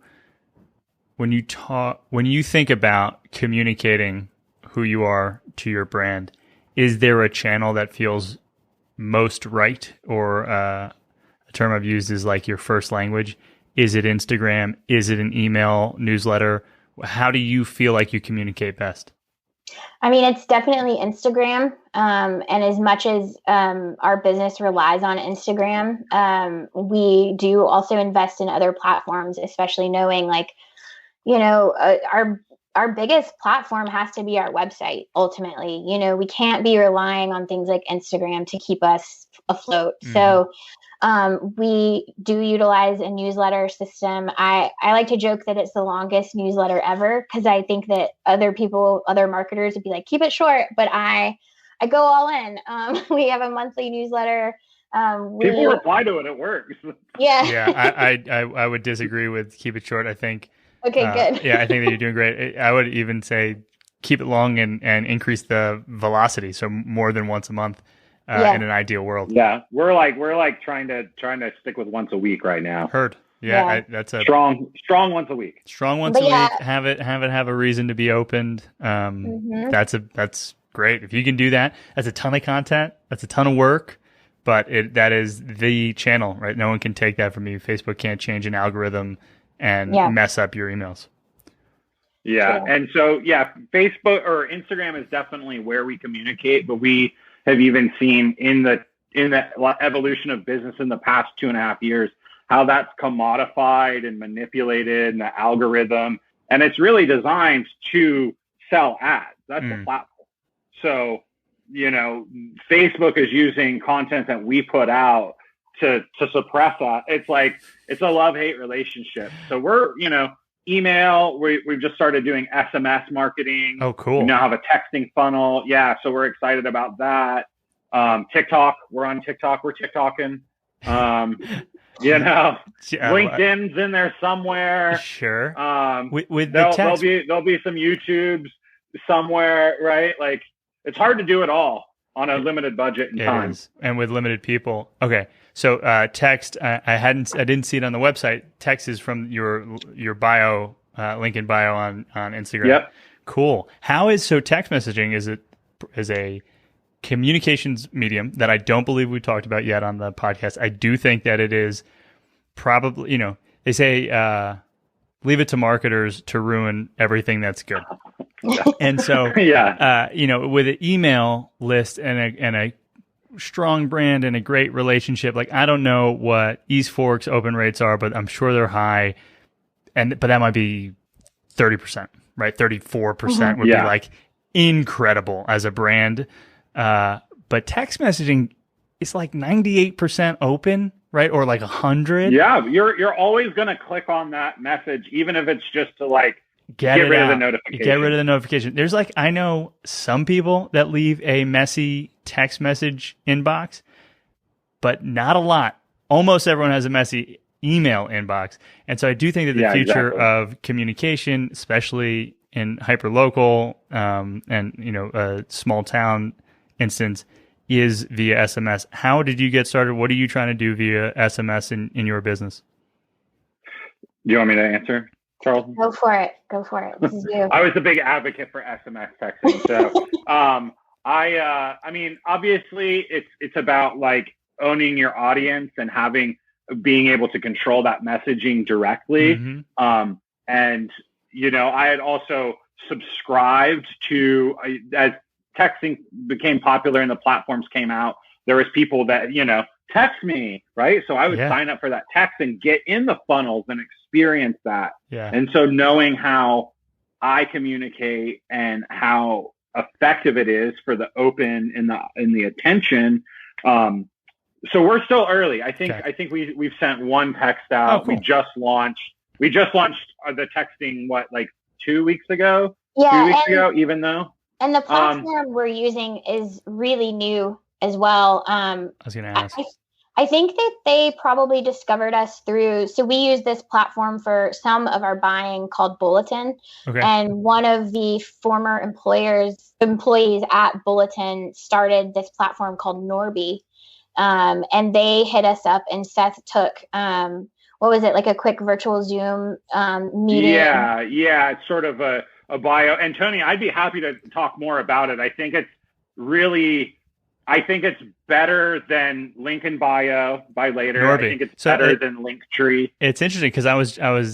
think about communicating who you are to your brand, is there a channel that feels most right, or a term I've used is like your first language? Is it Instagram? Is it an email newsletter? How do you feel like you communicate best? I mean, it's definitely Instagram. And as much as our business relies on Instagram, we do also invest in other platforms, especially knowing like our biggest platform has to be our website. Ultimately, we can't be relying on things like Instagram to keep us afloat. Mm-hmm. So we do utilize a newsletter system. I like to joke that it's the longest newsletter ever, because I think that other marketers would be like, keep it short, but I go all in. We have a monthly newsletter. People reply to it. It works. Yeah. Yeah. I would disagree with keep it short. I think. Okay, good. Yeah, I think that you're doing great. I would even say keep it long and increase the velocity. So more than once a month. In an ideal world. Yeah, we're like trying to stick with once a week right now. Heard. Yeah. That's a strong once a week. Strong once a week. Have it have a reason to be opened. Mm-hmm. That's great. If you can do that, that's a ton of content. That's a ton of work, but that is the channel, right? No one can take that from you. Facebook can't change an algorithm and mess up your emails. Yeah, and so Facebook or Instagram is definitely where we communicate, but we have even seen in the evolution of business in the past 2.5 years, how that's commodified and manipulated and the algorithm. And it's really designed to sell ads. That's the platform. So, Facebook is using content that we put out to suppress that. It's a love-hate relationship. So we're, email, we've just started doing SMS marketing. Oh, cool. We now have a texting funnel. Yeah. So we're excited about that. TikTok, we're on TikTok. We're TikToking. LinkedIn's in there somewhere. Sure. With there'll be some YouTubes somewhere, right? Like, it's hard to do it all on a limited budget and time. And with limited people. Okay. So text, I didn't see it on the website. Text is from your bio, link in bio on Instagram. Yep. Cool. Text messaging is a communications medium that I don't believe we talked about yet on the podcast. I do think that it is probably, they say, leave it to marketers to ruin everything that's good. And so, with an email list and a strong brand and a great relationship, like, I don't know what East Fork's open rates are, but I'm sure they're high. But that might be 30%, right? 34% would be like incredible as a brand. But text messaging is like 98% open, right? Or like 100. Yeah. You're always going to click on that message, even if it's just to like, get rid of the notification. Get rid of the notification. There's I know some people that leave a messy text message inbox, but not a lot. Almost everyone has a messy email inbox. And so I do think that the future of communication, especially in hyperlocal and a small town instance, is via SMS. How did you get started? What are you trying to do via SMS in your business? Do you want me to answer, Charles? Go for it. This is you. I was a big advocate for SMS texting. So, I mean, obviously it's about like owning your audience and being able to control that messaging directly. Mm-hmm. And, I had also subscribed to, as texting became popular and the platforms came out, there was people that, text me, right? So I would sign up for that text and get in the funnels and experience that. Yeah. And so knowing how I communicate and how effective it is for the open in the attention. So we're still early. I think we've sent one text out. Oh, cool. We just launched the texting, like 2 weeks ago? Yeah. 2 weeks ago, even though. And the platform we're using is really new as well. I was going to ask. I think that they probably discovered us so we use this platform for some of our buying called Bulletin. Okay. And one of the former employees at Bulletin started this platform called Norby. And they hit us up, and Seth took, what was it, like a quick virtual Zoom meeting? Yeah. It's sort of a bio. And Tony, I'd be happy to talk more about it. I think it's better than link in bio by later. Norby. I think it's better than Linktree. It's interesting because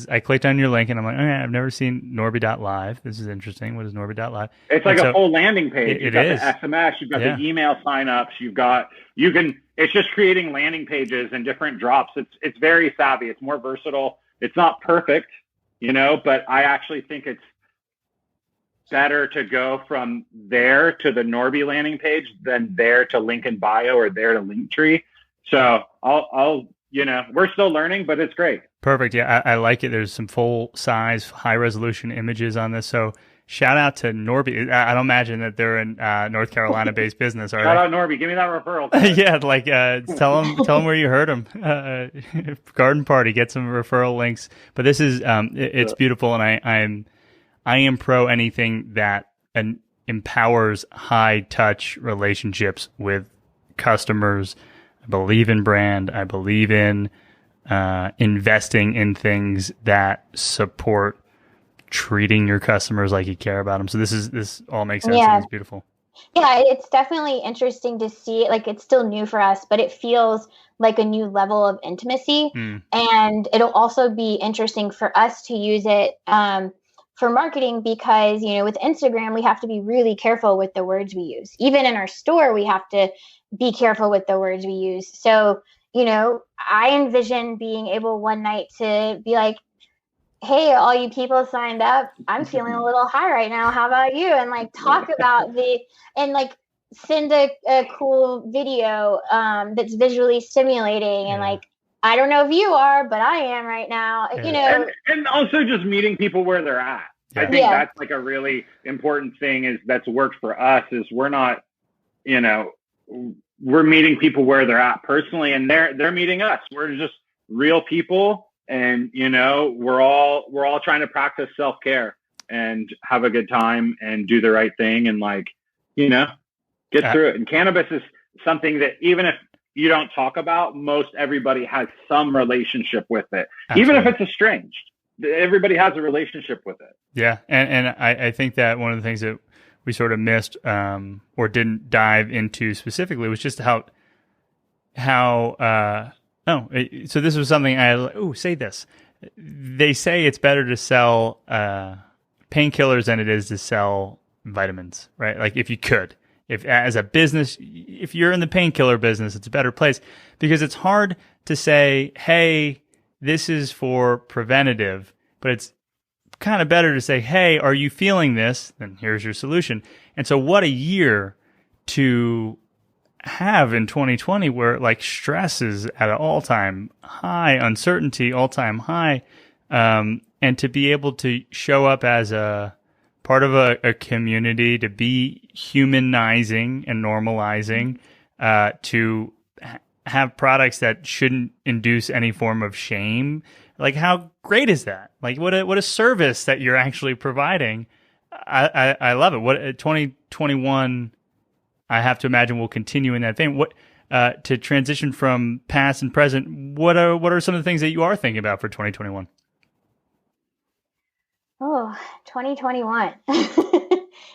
I clicked on your link and I'm like, okay, I've never seen Norby.live. This is interesting. What is Norby.live? It's like a full landing page. You've got is. the SMS, you've got the email signups, it's just creating landing pages and different drops. It's very savvy. It's more versatile. It's not perfect. but I actually think it's better to go from there to the Norby landing page than there to link in bio or there to Linktree. So I'll we're still learning, but it's great. Perfect. Yeah, I like it. There's some full size, high resolution images on this. So shout out to Norby. I don't imagine that they're in North Carolina based business. Shout out Norby. Give me that referral. Yeah, like tell them where you heard them. Garden Party, get some referral links. But this is it's beautiful, and I am pro anything that empowers high touch relationships with customers. I believe in brand. I believe in investing in things that support treating your customers like you care about them. So this all makes sense, and it's beautiful. Yeah, it's definitely interesting to see. Like, it's still new for us, but it feels like a new level of intimacy. And it'll also be interesting for us to use it for marketing because, with Instagram, we have to be really careful with the words we use. Even in our store, we have to be careful with the words we use. So, I envision being able one night to be like, hey, all you people signed up, I'm feeling a little high right now. How about you? And talk about send a cool video that's visually stimulating. And I don't know if you are, but I am right now, And also just meeting people where they're at. I think that's a really important thing that's worked for us is we're not, we're meeting people where they're at personally, and they're meeting us. We're just real people. And, we're all trying to practice self-care and have a good time and do the right thing and get through it. And cannabis is something that even if you don't talk about, most everybody has some relationship with it. Absolutely. Even if it's estranged, everybody has a relationship with it. Yeah. And I think that one of the things that we sort of missed or didn't dive into specifically was just how so this was something say this. They say it's better to sell painkillers than it is to sell vitamins, right? Like if you could, if as a business, if you're in the painkiller business, it's a better place because it's hard to say, hey, this is for preventative, but it's kind of better to say, hey, are you feeling this? Then here's your solution. And so what a year to have in 2020 where stress is at an all-time high, uncertainty all-time high, and to be able to show up as a part of a community, to be humanizing and normalizing, to have products that shouldn't induce any form of shame. How great is that? What a service that you're actually providing. I love it. What 2021 I have to imagine will continue in that vein. What to transition from past and present? What are some of the things that you are thinking about for 2021? Oh, 2021.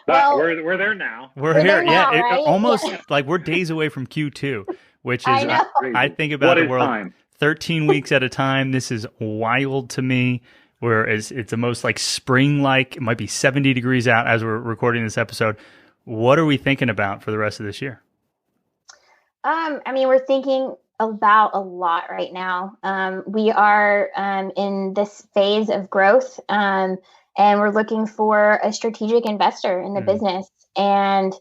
Well, we're there now. We're here. There now, yeah, right? Almost we're days away from Q2, which is I think about the world time? 13 weeks at a time. This is wild to me. Whereas it's the most spring-like. It might be 70 degrees out as we're recording this episode. What are we thinking about for the rest of this year? We're thinking about a lot right now. We are in this phase of growth, and we're looking for a strategic investor in the business. And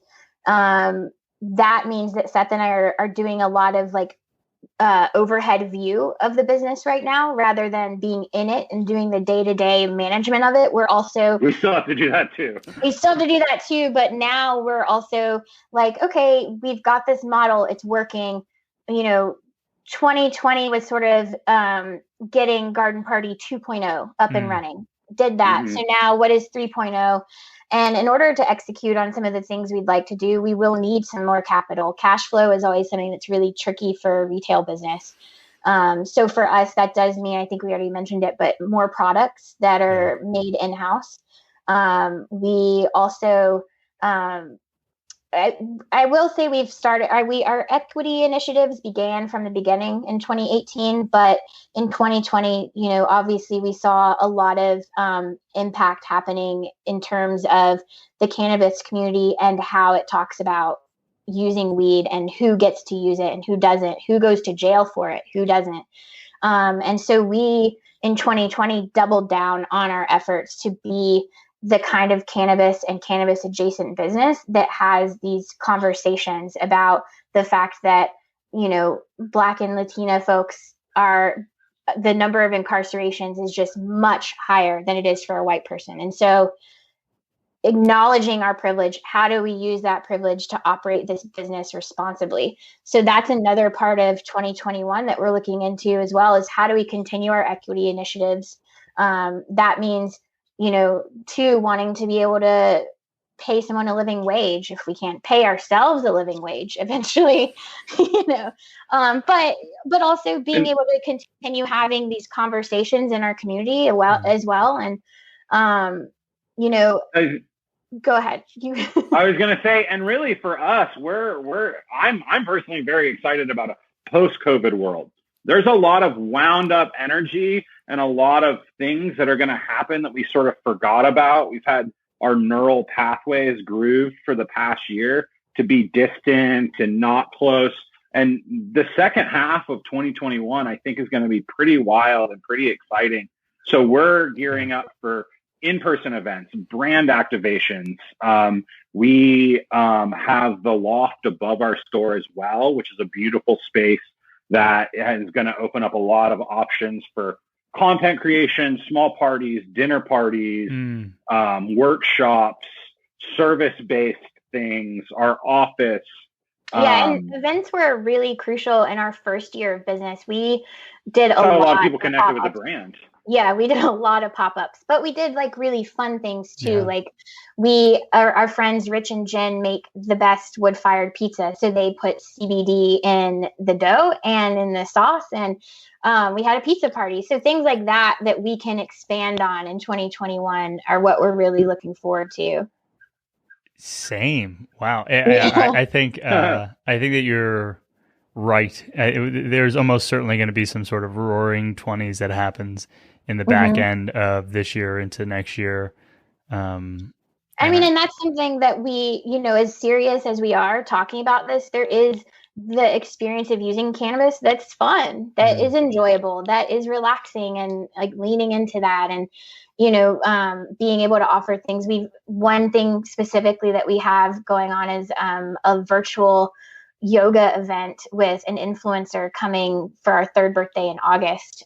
that means that Seth and I are doing a lot of overhead view of the business right now, rather than being in it and doing the day-to-day management of it. We still have to do that too. But now we're also okay, we've got this model, it's working. 2020 was sort of getting Garden Party 2.0 up and running. Did that. So now what is 3.0? And in order to execute on some of the things we'd like to do, we will need some more capital. Cash flow is always something that's really tricky for a retail business. So for us, that does mean, I think we already mentioned it, but more products that are made in-house. We also, I will say we've started, our equity initiatives began from the beginning in 2018, but in 2020, obviously we saw a lot of impact happening in terms of the cannabis community and how it talks about using weed and who gets to use it and who doesn't, who goes to jail for it, who doesn't. And so we, in 2020, doubled down on our efforts to be the kind of cannabis and cannabis adjacent business that has these conversations about the fact that, Black and Latina folks the number of incarcerations is just much higher than it is for a white person. And so acknowledging our privilege, how do we use that privilege to operate this business responsibly? So that's another part of 2021 that we're looking into as well, is how do we continue our equity initiatives? That means, wanting to be able to pay someone a living wage if we can't pay ourselves a living wage eventually, but also being able to continue having these conversations in our community as well. And, go ahead. I was going to say, and really for us, I'm personally very excited about a post-COVID world. There's a lot of wound up energy and a lot of things that are going to happen that we sort of forgot about. We've had our neural pathways grooved for the past year to be distant and not close. And the second half of 2021, I think, is going to be pretty wild and pretty exciting. So we're gearing up for in-person events, brand activations. We have the loft above our store as well, which is a beautiful space that is going to open up a lot of options for content creation, small parties, dinner parties, workshops, service-based things, our office. And events were really crucial in our first year of business. We did a lot of people connected with the brand. Yeah, we did a lot of pop-ups, but we did like really fun things too. Yeah. Like our friends Rich and Jen make the best wood-fired pizza. So they put CBD in the dough and in the sauce, and we had a pizza party. So things like that we can expand on in 2021 are what we're really looking forward to. Same. Wow. I think that you're right. There's almost certainly going to be some sort of roaring 20s that happens in the back end of this year into next year. And that's something that we, as serious as we are talking about this, there is the experience of using cannabis that's fun, that is enjoyable, that is relaxing, and like leaning into that. And, being able to offer things. One thing specifically that we have going on is a virtual yoga event with an influencer coming for our 3rd birthday in August.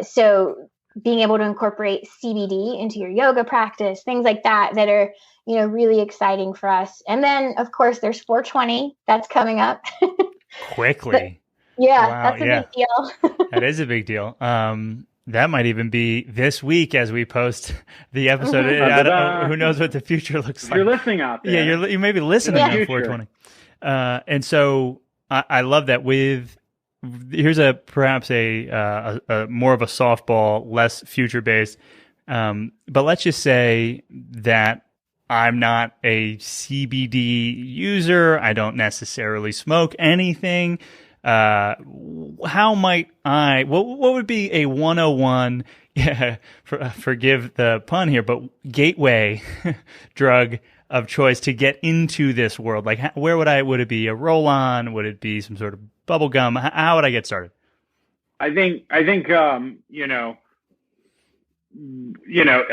So being able to incorporate CBD into your yoga practice, things like that are, really exciting for us. And then of course there's 420 that's coming up quickly. That's a big deal. That is a big deal. That might even be this week as we post the episode. Who knows what the future looks like? You're listening out there. Yeah, you may be listening on 420. And so I love that. Here's perhaps a more of a softball, less future based. But let's just say that I'm not a CBD user. I don't necessarily smoke anything. How might what would be a 101, forgive the pun here, but gateway drug of choice to get into this world? Like, would it be a roll-on? Would it be some sort of bubble gum? How would I get started? I think, a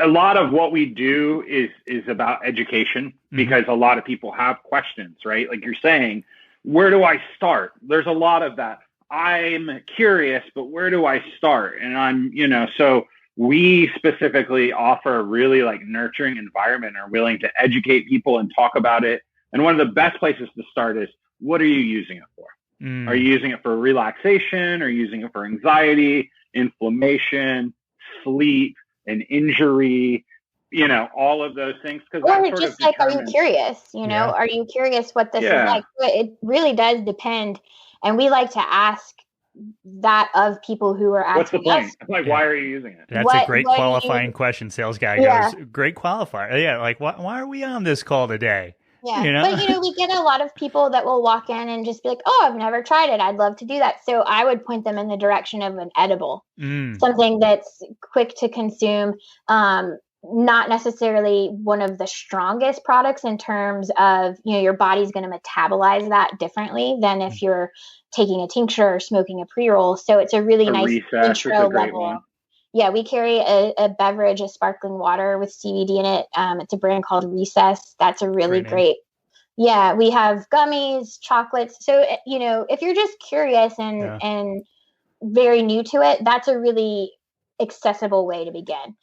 lot of what we do is about education, because a lot of people have questions, right? Like you're saying, where do I start? There's a lot of that. I'm curious, but where do I start? And so we specifically offer a really like nurturing environment, are willing to educate people and talk about it. And one of the best places to start is, what are you using it for? Are you using it for relaxation? Are you using it for anxiety, inflammation, sleep, an injury? All of those things. Or just like, are you curious? Are you curious what this is like? It really does depend. And we like to ask that of people who are asking. What's the point? Like, why are you using it? That's a great qualifying question. Sales guy goes, great qualifier. Yeah. Like, why are we on this call today? Yeah. But, we get a lot of people that will walk in and just be like, oh, I've never tried it. I'd love to do that. So I would point them in the direction of an edible, something that's quick to consume. not necessarily one of the strongest products in terms of, your body's going to metabolize that differently than if you're taking a tincture or smoking a pre-roll. So it's a really nice intro level. One. Yeah, we carry a beverage, a sparkling water with CBD in it. It's a brand called Recess. That's a really great. Yeah, we have gummies, chocolates. So, if you're just curious and very new to it, that's a really accessible way to begin.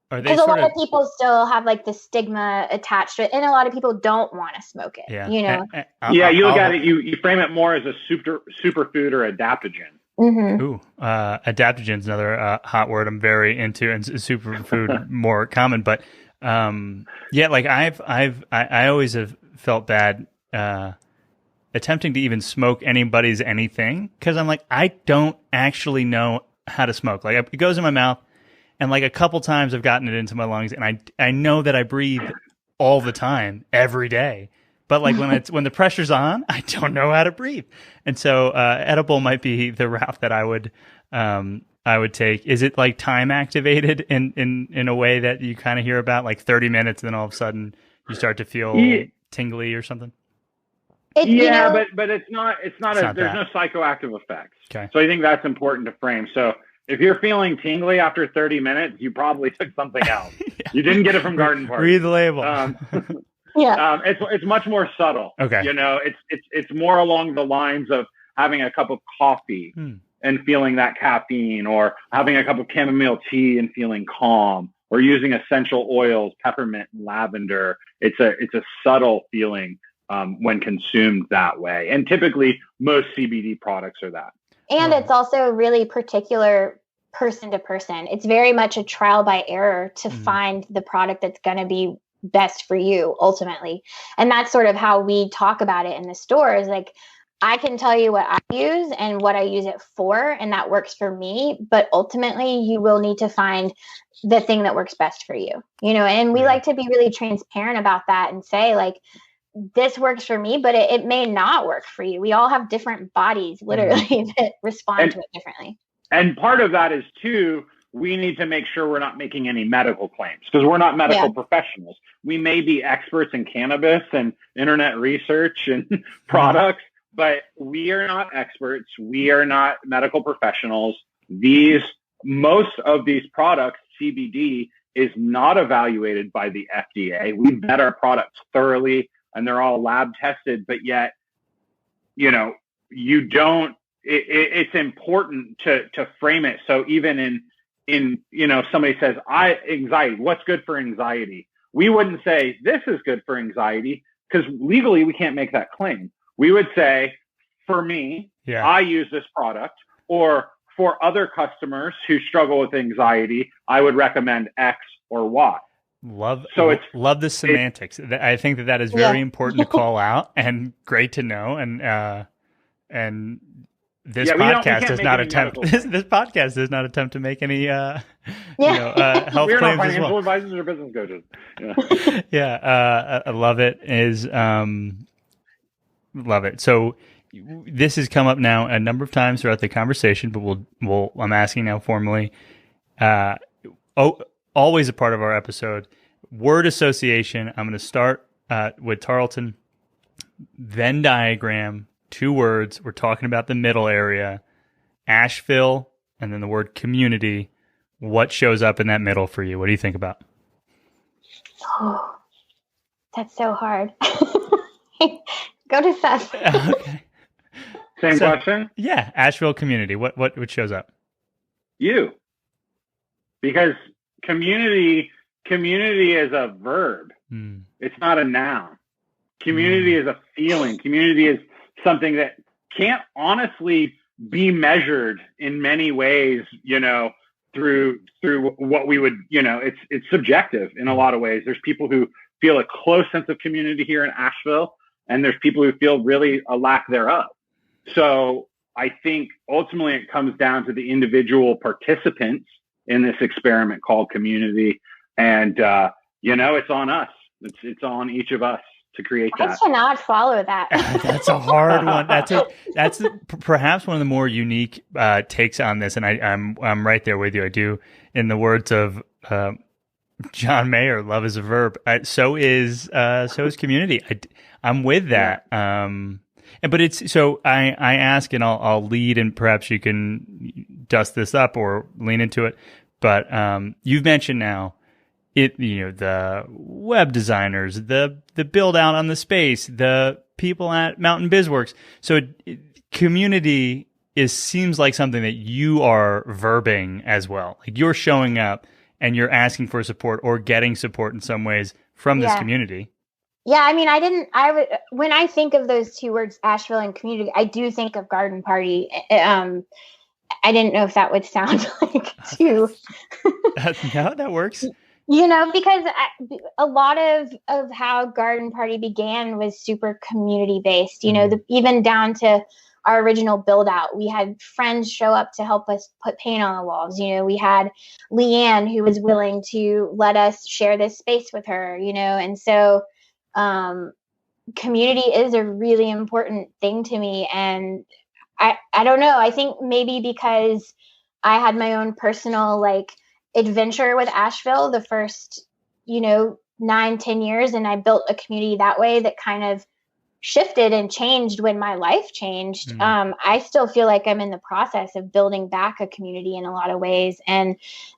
Because a lot of people still have like the stigma attached to it, and a lot of people don't want to smoke it. Yeah, you look at it, you frame it more as a superfood or adaptogen. Mm-hmm. Ooh, adaptogen is another hot word I'm very into, and superfood more common. But like I always have felt bad attempting to even smoke anybody's anything, because I'm like, I don't actually know how to smoke. Like, it goes in my mouth. And like a couple times I've gotten it into my lungs, and I know that I breathe all the time, every day. But like when the pressure's on, I don't know how to breathe. And so edible might be the route that I would take. Is it like time activated in a way that you kind of hear about, like 30 minutes, and then all of a sudden you start to feel tingly or something? But it's not there's no psychoactive effects. Okay. So I think that's important to frame. So if you're feeling tingly after 30 minutes, you probably took something else. Yeah. You didn't get it from Garden Party. Read the label. It's much more subtle. Okay. It's more along the lines of having a cup of coffee and feeling that caffeine, or having a cup of chamomile tea and feeling calm, or using essential oils, peppermint and lavender. It's a subtle feeling when consumed that way. And typically most CBD products are that. And it's also really particular person to person. It's very much a trial by error to find the product that's going to be best for you ultimately. And that's sort of how we talk about it in the store, is like, I can tell you what I use and what I use it for, and that works for me. But ultimately, you will need to find the thing that works best for you, and we like to be really transparent about that and say, like, this works for me, but it may not work for you. We all have different bodies, literally, that respond to it differently. And part of that is, too, we need to make sure we're not making any medical claims, because we're not medical professionals. We may be experts in cannabis and internet research and products, but we are not experts. We are not medical professionals. Most of these products, CBD, is not evaluated by the FDA. We vet our products thoroughly, and they're all lab tested, but yet, you don't, it's important to frame it. So even in somebody says, anxiety, what's good for anxiety? We wouldn't say this is good for anxiety, because legally we can't make that claim. We would say, for me, I use this product, or for other customers who struggle with anxiety, I would recommend X or Y. Love the semantics. I think that is very important to call out, and great to know. And this podcast does not attempt. This podcast does not attempt to make any health We're claims not as financial well. advisors or business coaches. I love it. Love it. So this has come up now a number of times throughout the conversation, but I'm asking now formally. Always a part of our episode, word association. I'm going to start with Tarleton. Venn diagram, 2 words. We're talking about the middle area, Asheville, and then the word community. What shows up in that middle for you? What do you think about? Oh, that's so hard. Go to Seth. Okay. Same question? Yeah, Asheville community. What shows up? You. Because community is a verb. It's not a noun. Community is a feeling. Community is something that can't honestly be measured in many ways, through what we would, it's subjective in a lot of ways. There's people who feel a close sense of community here in Asheville, and there's people who feel really a lack thereof. So I think ultimately it comes down to the individual participants in this experiment called community. And, it's on us. It's on each of us to create that. I cannot follow that. That's a hard one. That's perhaps one of the more unique takes on this. And I'm right there with you. I do, in the words of John Mayer, love is a verb. So is community. I'm with that. Yeah. But it's so I ask, and I'll lead, and perhaps you can dust this up or lean into it. But you've mentioned now the web designers, the build out on the space, the people at Mountain BizWorks. So community seems like something that you are verbing as well. Like you're showing up and you're asking for support or getting support in some ways from this community. Yeah, I mean, when I think of those two words, Asheville and community, I do think of garden party. I didn't know if that would sound like too. No, that works. Because a lot of how garden party began was super community based, even down to our original build out. We had friends show up to help us put paint on the walls. We had Leanne who was willing to let us share this space with her, and so community is a really important thing to me. And I don't know, I think maybe because I had my own personal adventure with Asheville the first 9-10 years, and I built a community that way that kind of shifted and changed when my life changed. I still feel like I'm in the process of building back a community in a lot of ways, and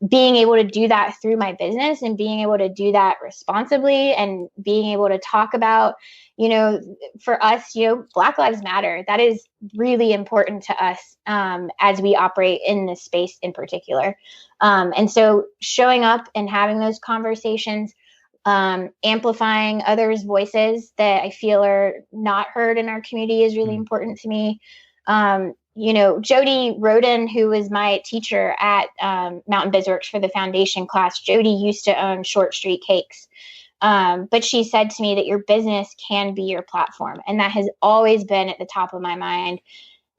being able to do that through my business and being able to do that responsibly and being able to talk about, for us, Black Lives Matter. That is really important to us as we operate in this space in particular. And so showing up and having those conversations, amplifying others' voices that I feel are not heard in our community is really important to me. Jody Roden, who was my teacher at Mountain BizWorks for the foundation class, Jody used to own Short Street Cakes. But she said to me that your business can be your platform. And that has always been at the top of my mind.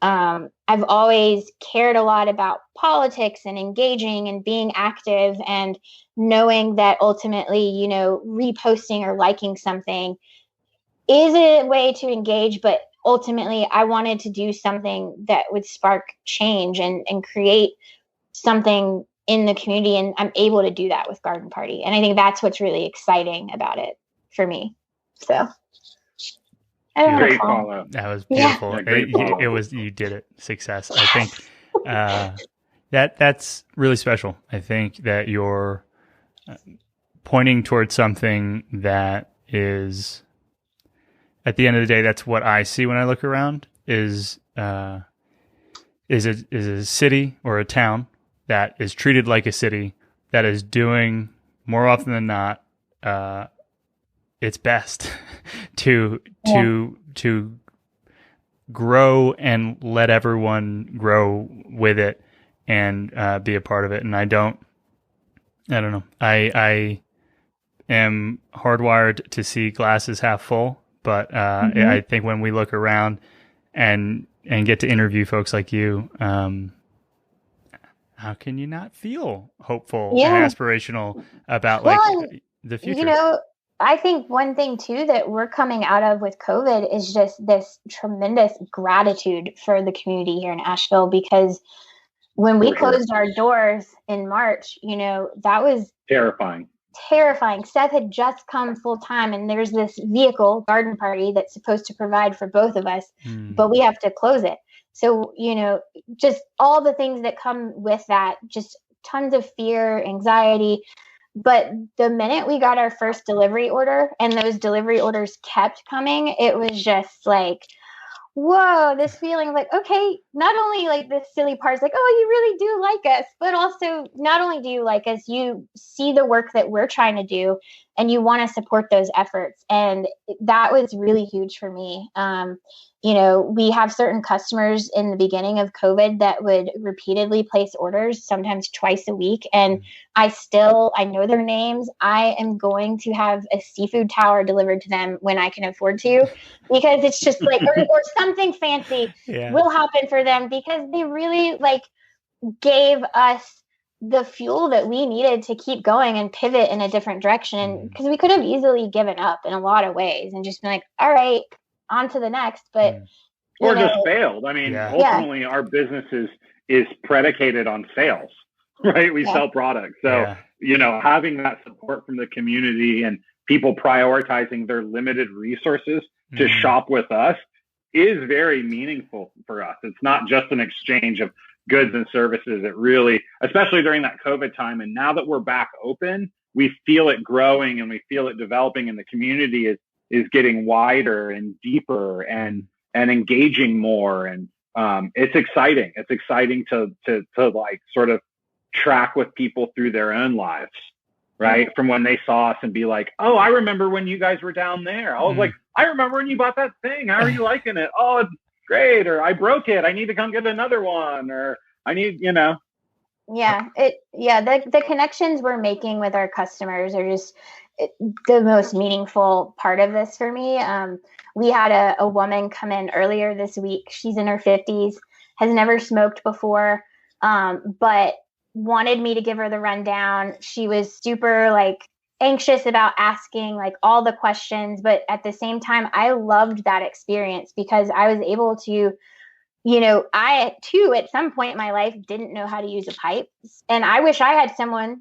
I've always cared a lot about politics and engaging and being active, and knowing that ultimately, reposting or liking something is a way to engage, but ultimately I wanted to do something that would spark change and create something in the community. And I'm able to do that with Garden Party. And I think that's what's really exciting about it for me. So. Great follow. That was beautiful. It was, you did it. Success. I think that's really special. I think that you're pointing towards something that is, at the end of the day, that's what I see when I look around is a city or a town that is treated like a city, that is doing more often than not its best to grow and let everyone grow with it and be a part of it. And I don't know. I am hardwired to see glasses half full, but I think when we look around and get to interview folks like you, how can you not feel hopeful and aspirational about the future? I think one thing too that we're coming out of with COVID is just this tremendous gratitude for the community here in Asheville, because when we closed our doors in March, that was terrifying. Seth had just come full time, and there's this vehicle, Garden Party, that's supposed to provide for both of us, but we have to close it. So, just all the things that come with that, just tons of fear, anxiety. But the minute we got our first delivery order and those delivery orders kept coming, it was just like, whoa, this feeling of okay, not only this silly part's oh, you really do like us, but also not only do you like us, you see the work that we're trying to do and you want to support those efforts. And that was really huge for me. We have certain customers in the beginning of COVID that would repeatedly place orders, sometimes twice a week. And I know their names. I am going to have a seafood tower delivered to them when I can afford to, because it's just or something fancy will happen for them, because they really gave us the fuel that we needed to keep going and pivot in a different direction. Because we could have easily given up in a lot of ways and just been all right, on to the next, but or just failed. I mean, ultimately our business is predicated on sales. right? We sell products. So, having that support from the community and people prioritizing their limited resources to shop with us is very meaningful for us. It's not just an exchange of goods and services. It really, especially during that COVID time, and now that we're back open, we feel it growing and we feel it developing, and the community is getting wider and deeper and engaging more. And it's exciting. It's exciting to like sort of track with people through their own lives, right? From when they saw us and be like, oh, I remember when you guys were down there. I was like, I remember when you bought that thing. How are you liking it? Oh, it's great. Or I broke it. I need to come get another one. Or I need, Yeah, the connections we're making with our customers are just the most meaningful part of this for me. We had a woman come in earlier this week. She's in her 50s, has never smoked before, but wanted me to give her the rundown. She was super like anxious about asking like all the questions, but at the same time, I loved that experience because I was able to, I too, at some point in my life, didn't know how to use a pipe. And I wish I had someone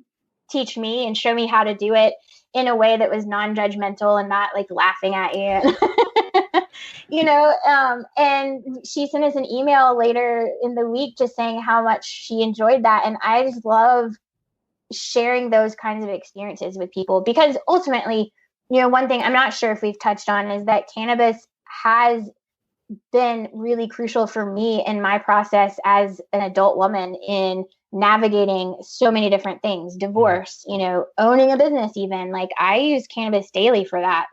teach me and show me how to do it in a way that was non-judgmental and not like laughing at you. And she sent us an email later in the week just saying how much she enjoyed that. And I just love sharing those kinds of experiences with people because ultimately, one thing I'm not sure if we've touched on is that cannabis has been really crucial for me in my process as an adult woman in navigating so many different things, divorce, owning a business, even like I use cannabis daily for that.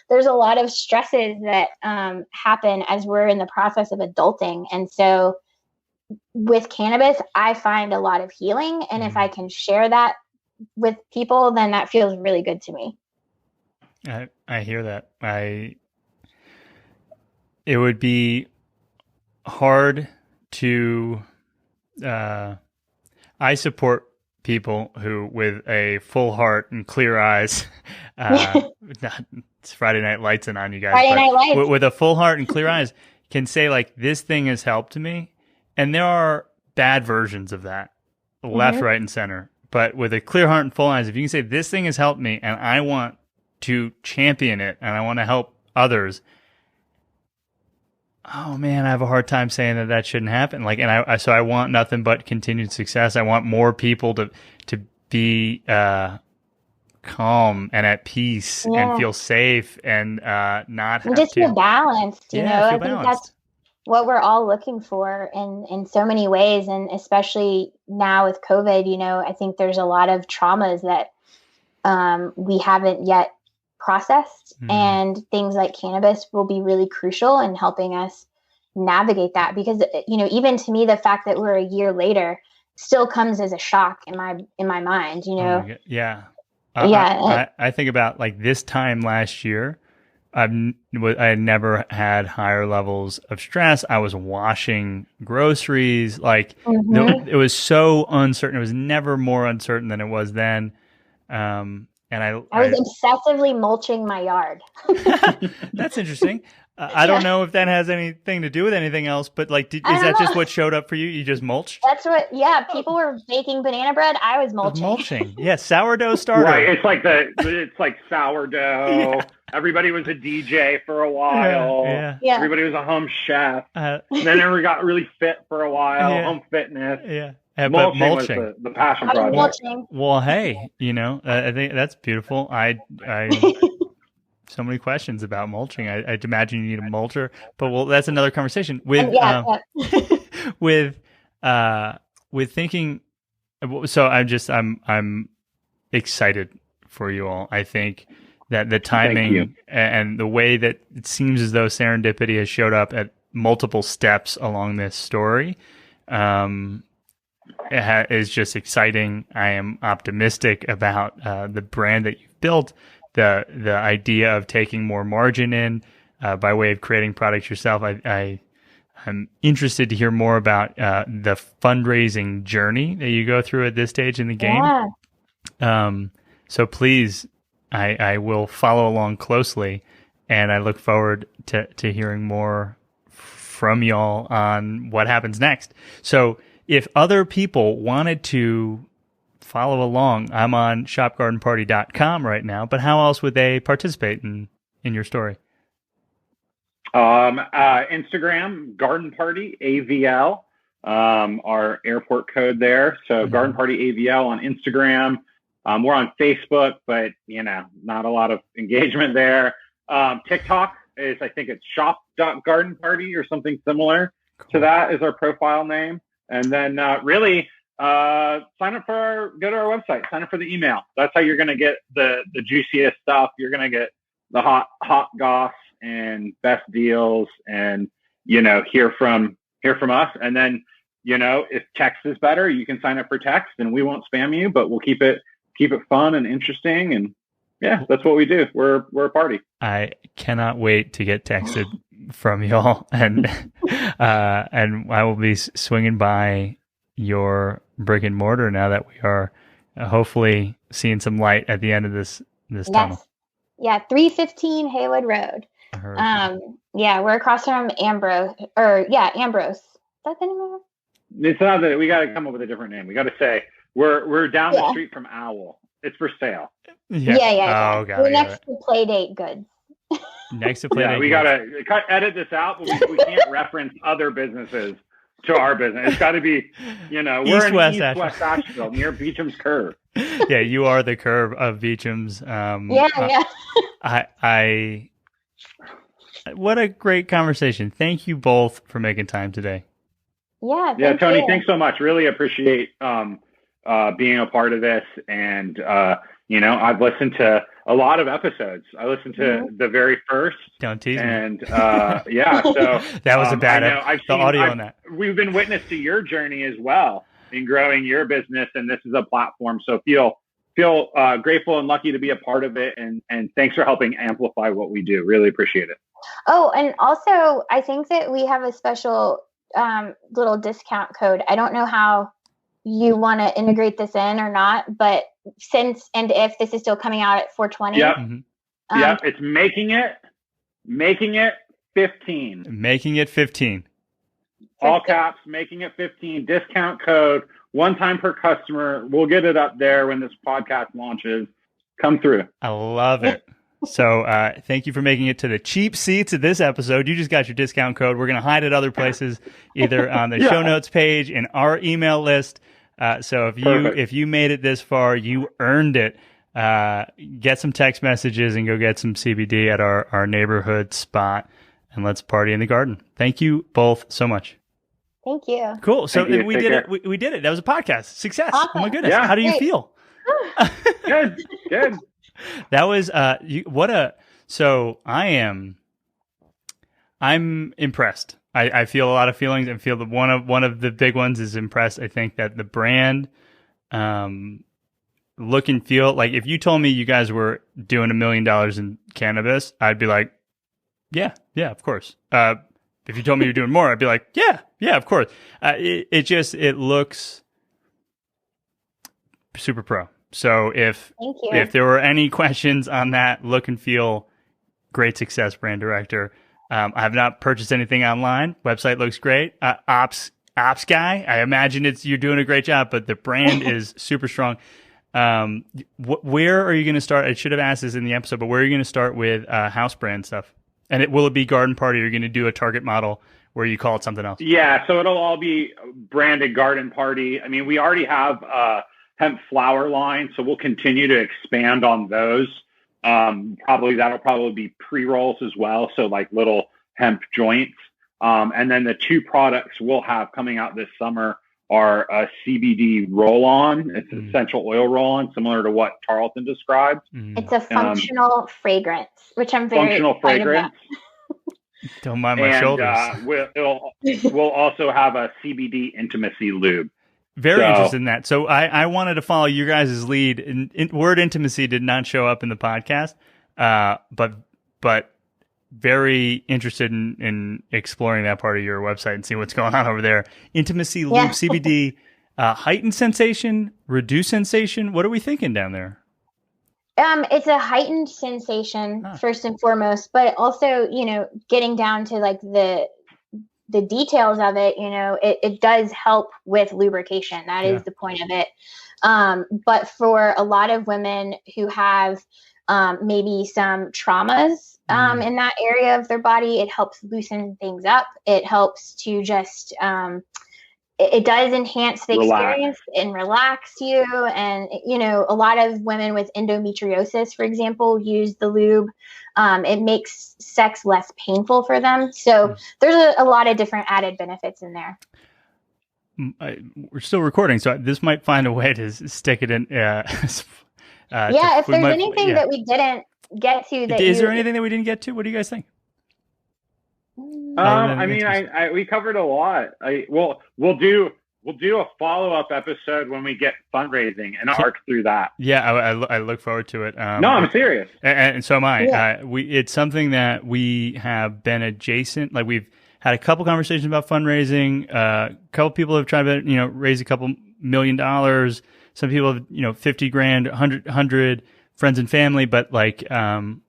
There's a lot of stresses that happen as we're in the process of adulting. And so with cannabis, I find a lot of healing. And if I can share that with people, then that feels really good to me. I hear that. It would be hard to, I support people who, with a full heart and clear eyes, it's Friday Night Lights and on you guys, Friday Night Lights. With a full heart and clear eyes can say like, this thing has helped me. And there are bad versions of that, left, right, and center. But with a clear heart and full eyes, if you can say, this thing has helped me and I want to champion it and I want to help others, oh man, I have a hard time saying that shouldn't happen. Like, and so I want nothing but continued success. I want more people to be calm and at peace and feel safe and not have just to feel balanced. I think balanced. that's what we're all looking for in so many ways, and especially now with COVID. I think there's a lot of traumas that we haven't yet processed, and things like cannabis will be really crucial in helping us navigate that because even to me the fact that we're a year later still comes as a shock in my mind. I think about like this time last year, I had never had higher levels of stress. I was washing groceries, like it was so uncertain. It was never more uncertain than it was then. And I was obsessively mulching my yard. That's interesting. I don't know if that has anything to do with anything else, but like, is that just what showed up for you? You just mulched? That's what, people were baking banana bread. I was mulching. Yeah, sourdough starter. Right, it's like sourdough. Yeah. Everybody was a DJ for a while. Yeah. Everybody was a home chef. Then everyone got really fit for a while. Home fitness. Yeah. Mulching was the passion project. Mulching. Well, hey, I think that's beautiful. I so many questions about mulching. I'd imagine you need a mulcher, but that's another conversation. With with thinking. So I'm excited for you all. I think that the timing and the way that it seems as though serendipity has showed up at multiple steps along this story is just exciting. I am optimistic about the brand that you've built, the idea of taking more margin in by way of creating products yourself. I'm interested to hear more about the fundraising journey that you go through at this stage in the game. So please, I will follow along closely, and I look forward to hearing more from y'all on what happens next. So if other people wanted to follow along, I'm on shopgardenparty.com right now, but how else would they participate in your story? Instagram, Garden Party, AVL, our airport code there. So Garden Party AVL on Instagram. We're on Facebook, but not a lot of engagement there. TikTok is, I think it's shop.gardenparty or something similar to that is our profile name. And then go to our website, sign up for the email. That's how you're going to get the juiciest stuff. You're going to get the hot goss and best deals and, hear from us. And then, if text is better, you can sign up for text and we won't spam you, but we'll keep it fun and interesting. And yeah, that's what we do. We're a party. I cannot wait to get texted from y'all, and I will be swinging by your brick and mortar now that we are hopefully seeing some light at the end of this tunnel. Yeah, 315 Haywood Road. We're across from Ambrose. Ambrose. Is that the name of it? It's not that we got to come up with a different name. We got to say we're down the street from Owl. It's for sale. Yeah. Oh, we're next to Playdate Goods. Next to Playdate. We got to edit this out, but we can't reference other businesses to our business. It's got to be, we're in East West Asheville near Beecham's Curve. Yeah, you are the curve of Beecham's. What a great conversation. Thank you both for making time today. Yeah, Tony, thanks so much. Really appreciate being a part of this. And, I've listened to a lot of episodes. I listened to the very first. Don't tease me. And, so that was a bad audio on that. We've been witness to your journey as well in growing your business. And this is a platform. So feel grateful and lucky to be a part of it. And thanks for helping amplify what we do. Really appreciate it. Oh, and also I think that we have a special little discount code. I don't know how you want to integrate this in or not, but since and if this is still coming out at 420. Yep. It's making it 15. Making it 15. All caps, making it 15. Discount code, one time per customer. We'll get it up there when this podcast launches. Come through. I love it. So thank you for making it to the cheap seats of this episode. You just got your discount code. We're going to hide it other places, either on the show notes page, in our email list. So if you made it this far, you earned it. Get some text messages and go get some CBD at our neighborhood spot, and let's party in the garden. Thank you both so much. Thank you. Cool. So we did it. We did it. That was a podcast. Success. Awesome. Oh my goodness. Yeah. How do you feel? Good. That was so I'm impressed. I feel a lot of feelings and feel that one of the big ones is impressed. I think that the brand look and feel, like if you told me you guys were doing $1 million in cannabis, I'd be like, yeah, of course. If you told me you're doing more, I'd be like, yeah, of course. It looks super pro. So if there were any questions on that look and feel, great success, brand director. I have not purchased anything online. Website looks great. Ops guy, I imagine you're doing a great job, but the brand is super strong. Where are you going to start? I should have asked this in the episode, but where are you going to start with house brand stuff? And will it be Garden Party? Or are you going to do a target model where you call it something else? Yeah, so it'll all be branded Garden Party. I mean, we already have hemp flower line, so we'll continue to expand on those. That'll probably be pre-rolls as well, so like little hemp joints. And then the two products we'll have coming out this summer are a CBD roll-on. It's an essential oil roll-on, similar to what Tarleton described. It's a functional fragrance, which I'm very functional fragrance. Don't mind my shoulders. We'll also have a CBD intimacy lube. Very interested in that. So I wanted to follow your guys' lead. Word intimacy did not show up in the podcast, but very interested in exploring that part of your website and seeing what's going on over there. Intimacy lube, CBD, heightened sensation, reduced sensation. What are we thinking down there? It's a heightened sensation first and foremost, but also, getting down to like the the details of it, it does help with lubrication. That is the point of it. But for a lot of women who have maybe some traumas in that area of their body, it helps loosen things up. It helps to just it does enhance the experience and relax you. And, a lot of women with endometriosis, for example, use the lube. It makes sex less painful for them. So there's a lot of different added benefits in there. We're still recording, so this might find a way to stick it in. If there's anything that we didn't get to. Is there anything that we didn't get to? What do you guys think? We covered a lot. We'll do a follow-up episode when we get fundraising and arc through that. Yeah, I look forward to it. No, I'm serious, and so am I. Yeah. It's something that we have been adjacent. Like, we've had a couple conversations about fundraising. A couple people have tried to raise a couple $1 million. Some people have $50,000, 100 friends and family. But like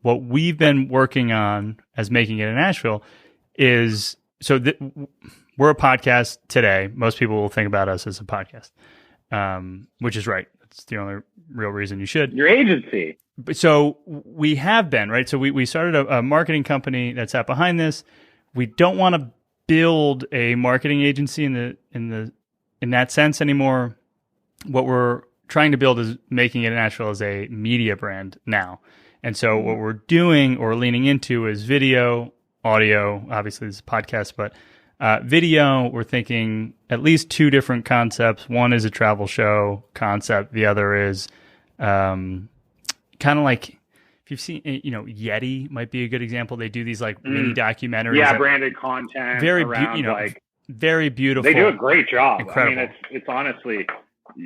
what we've been working on as Making It in Asheville is we're a podcast today. Most people will think about us as a podcast, which is right. That's the only real reason you should. Your agency. So we have been, right? So we started a marketing company that's out behind this. We don't want to build a marketing agency in that sense anymore. What we're trying to build is Making It in Asheville as a media brand now. And so what we're doing or leaning into is video, audio. Obviously, this is a podcast, but video, we're thinking at least two different concepts. One is a travel show concept. The other is kind of like, if you've seen, Yeti might be a good example. They do these like mini documentaries. Yeah, branded content. Very, very beautiful. They do a great job. Incredible. I mean, it's honestly,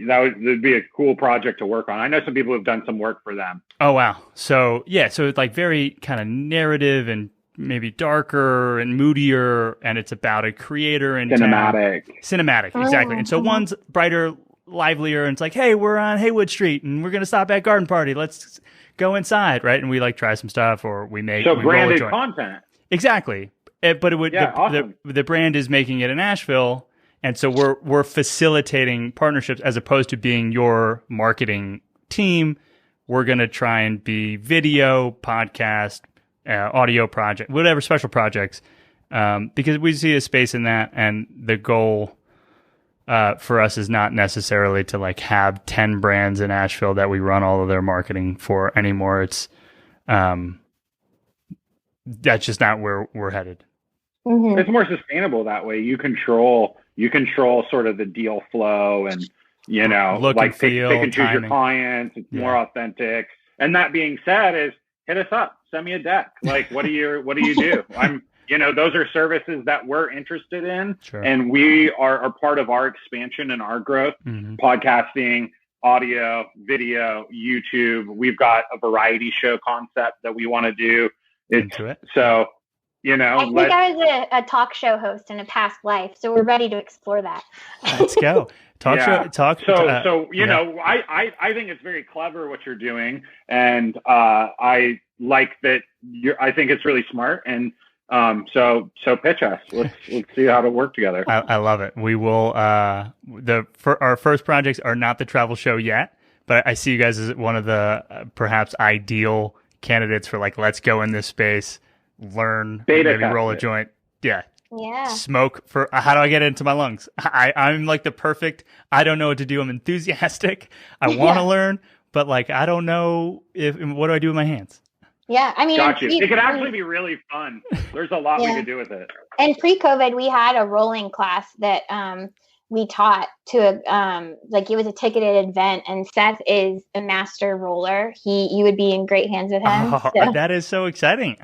that'd be a cool project to work on. I know some people have done some work for them. Oh, wow. So it's like very kind of narrative and maybe darker and moodier, and it's about a creator and cinematic, exactly. And so one's brighter, livelier, and it's like, hey, we're on Haywood Street and we're gonna stop at Garden Party. Let's go inside, right? And we like try some stuff, or we branded content. Exactly, but it would awesome. the brand is Making It in Asheville, and so we're facilitating partnerships as opposed to being your marketing team. We're gonna try and be video, podcast, audio project, whatever special projects, because we see a space in that, and the goal for us is not necessarily to like have 10 brands in Asheville that we run all of their marketing for anymore. It's that's just not where we're headed. Mm-hmm. It's more sustainable that way. You control sort of the deal flow, and look and feel, they can choose timing. Your clients. It's more authentic. And that being said, is hit us up. Send me a deck. Like, what do you do? Those are services that we're interested in. Sure. And we are part of our expansion and our growth, podcasting, audio, video, YouTube. We've got a variety show concept that we want to do. So, I think I was a talk show host in a past life, so we're ready to explore that. Let's go. I think it's very clever what you're doing, and I like that. I think it's really smart, and so pitch us. Let's see how to work together. I love it. We will. Our first projects are not the travel show yet, but I see you guys as one of the perhaps ideal candidates for like, let's go in this space, learn, maybe roll a joint. Yeah. Smoke for how do I get it into my lungs? I'm like the perfect. I don't know what to do. I'm enthusiastic. I want to learn, but like I don't know what do I do with my hands? Yeah, I mean, got you. It could actually be really fun. There's a lot we could do with it. And pre-COVID, we had a rolling class that we taught to it was a ticketed event, and Seth is a master roller. You would be in great hands with him. Oh, that is so exciting.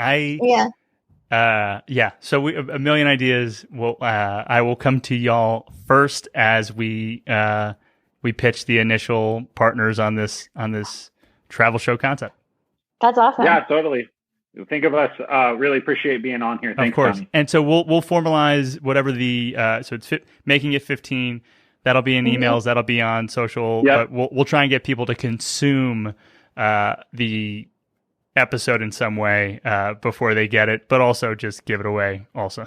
So we a million ideas. I will come to y'all first as we pitch the initial partners on this travel show concept. That's awesome. Yeah, totally. Think of us. Really appreciate being on here. Thanks, of course. Tommy. And so we'll formalize whatever so it's Making It 15. That'll be in emails. That'll be on social. Yep. But we'll try and get people to consume the episode in some way before they get it, but also just give it away also.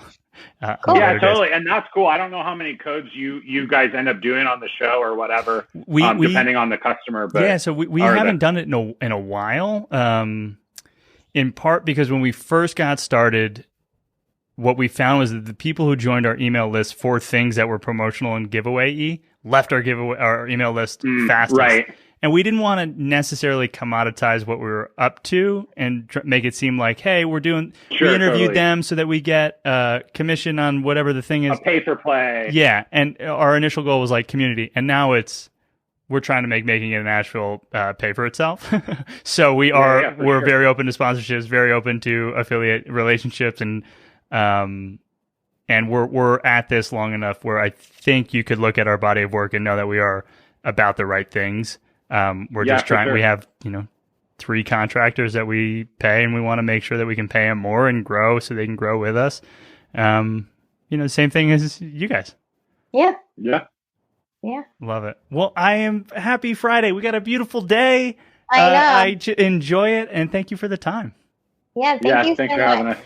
Cool. Yeah, totally. And that's cool. I don't know how many codes you guys end up doing on the show or whatever, depending on the customer. But yeah, so we haven't done it in a while, in part because when we first got started, what we found was that the people who joined our email list for things that were promotional and giveaway-y left our email list fastest. Right. And we didn't want to necessarily commoditize what we were up to and make it seem like, hey, we interviewed them so that we get commission on whatever the thing is. A pay for play. Yeah. And our initial goal was like community. And now we're trying to making it in Asheville pay for itself. So we're very open to sponsorships, very open to affiliate relationships, and we're at this long enough where I think you could look at our body of work and know that we are about the right things. We're just trying. Sure. We have 3 contractors that we pay, and we want to make sure that we can pay them more and grow so they can grow with us. The same thing as you guys. Yeah. Yeah. Yeah. Love it. Well, I am happy Friday. We got a beautiful day. I know. Enjoy it, and thank you for the time. Yeah. Thank you thanks so for having much. us.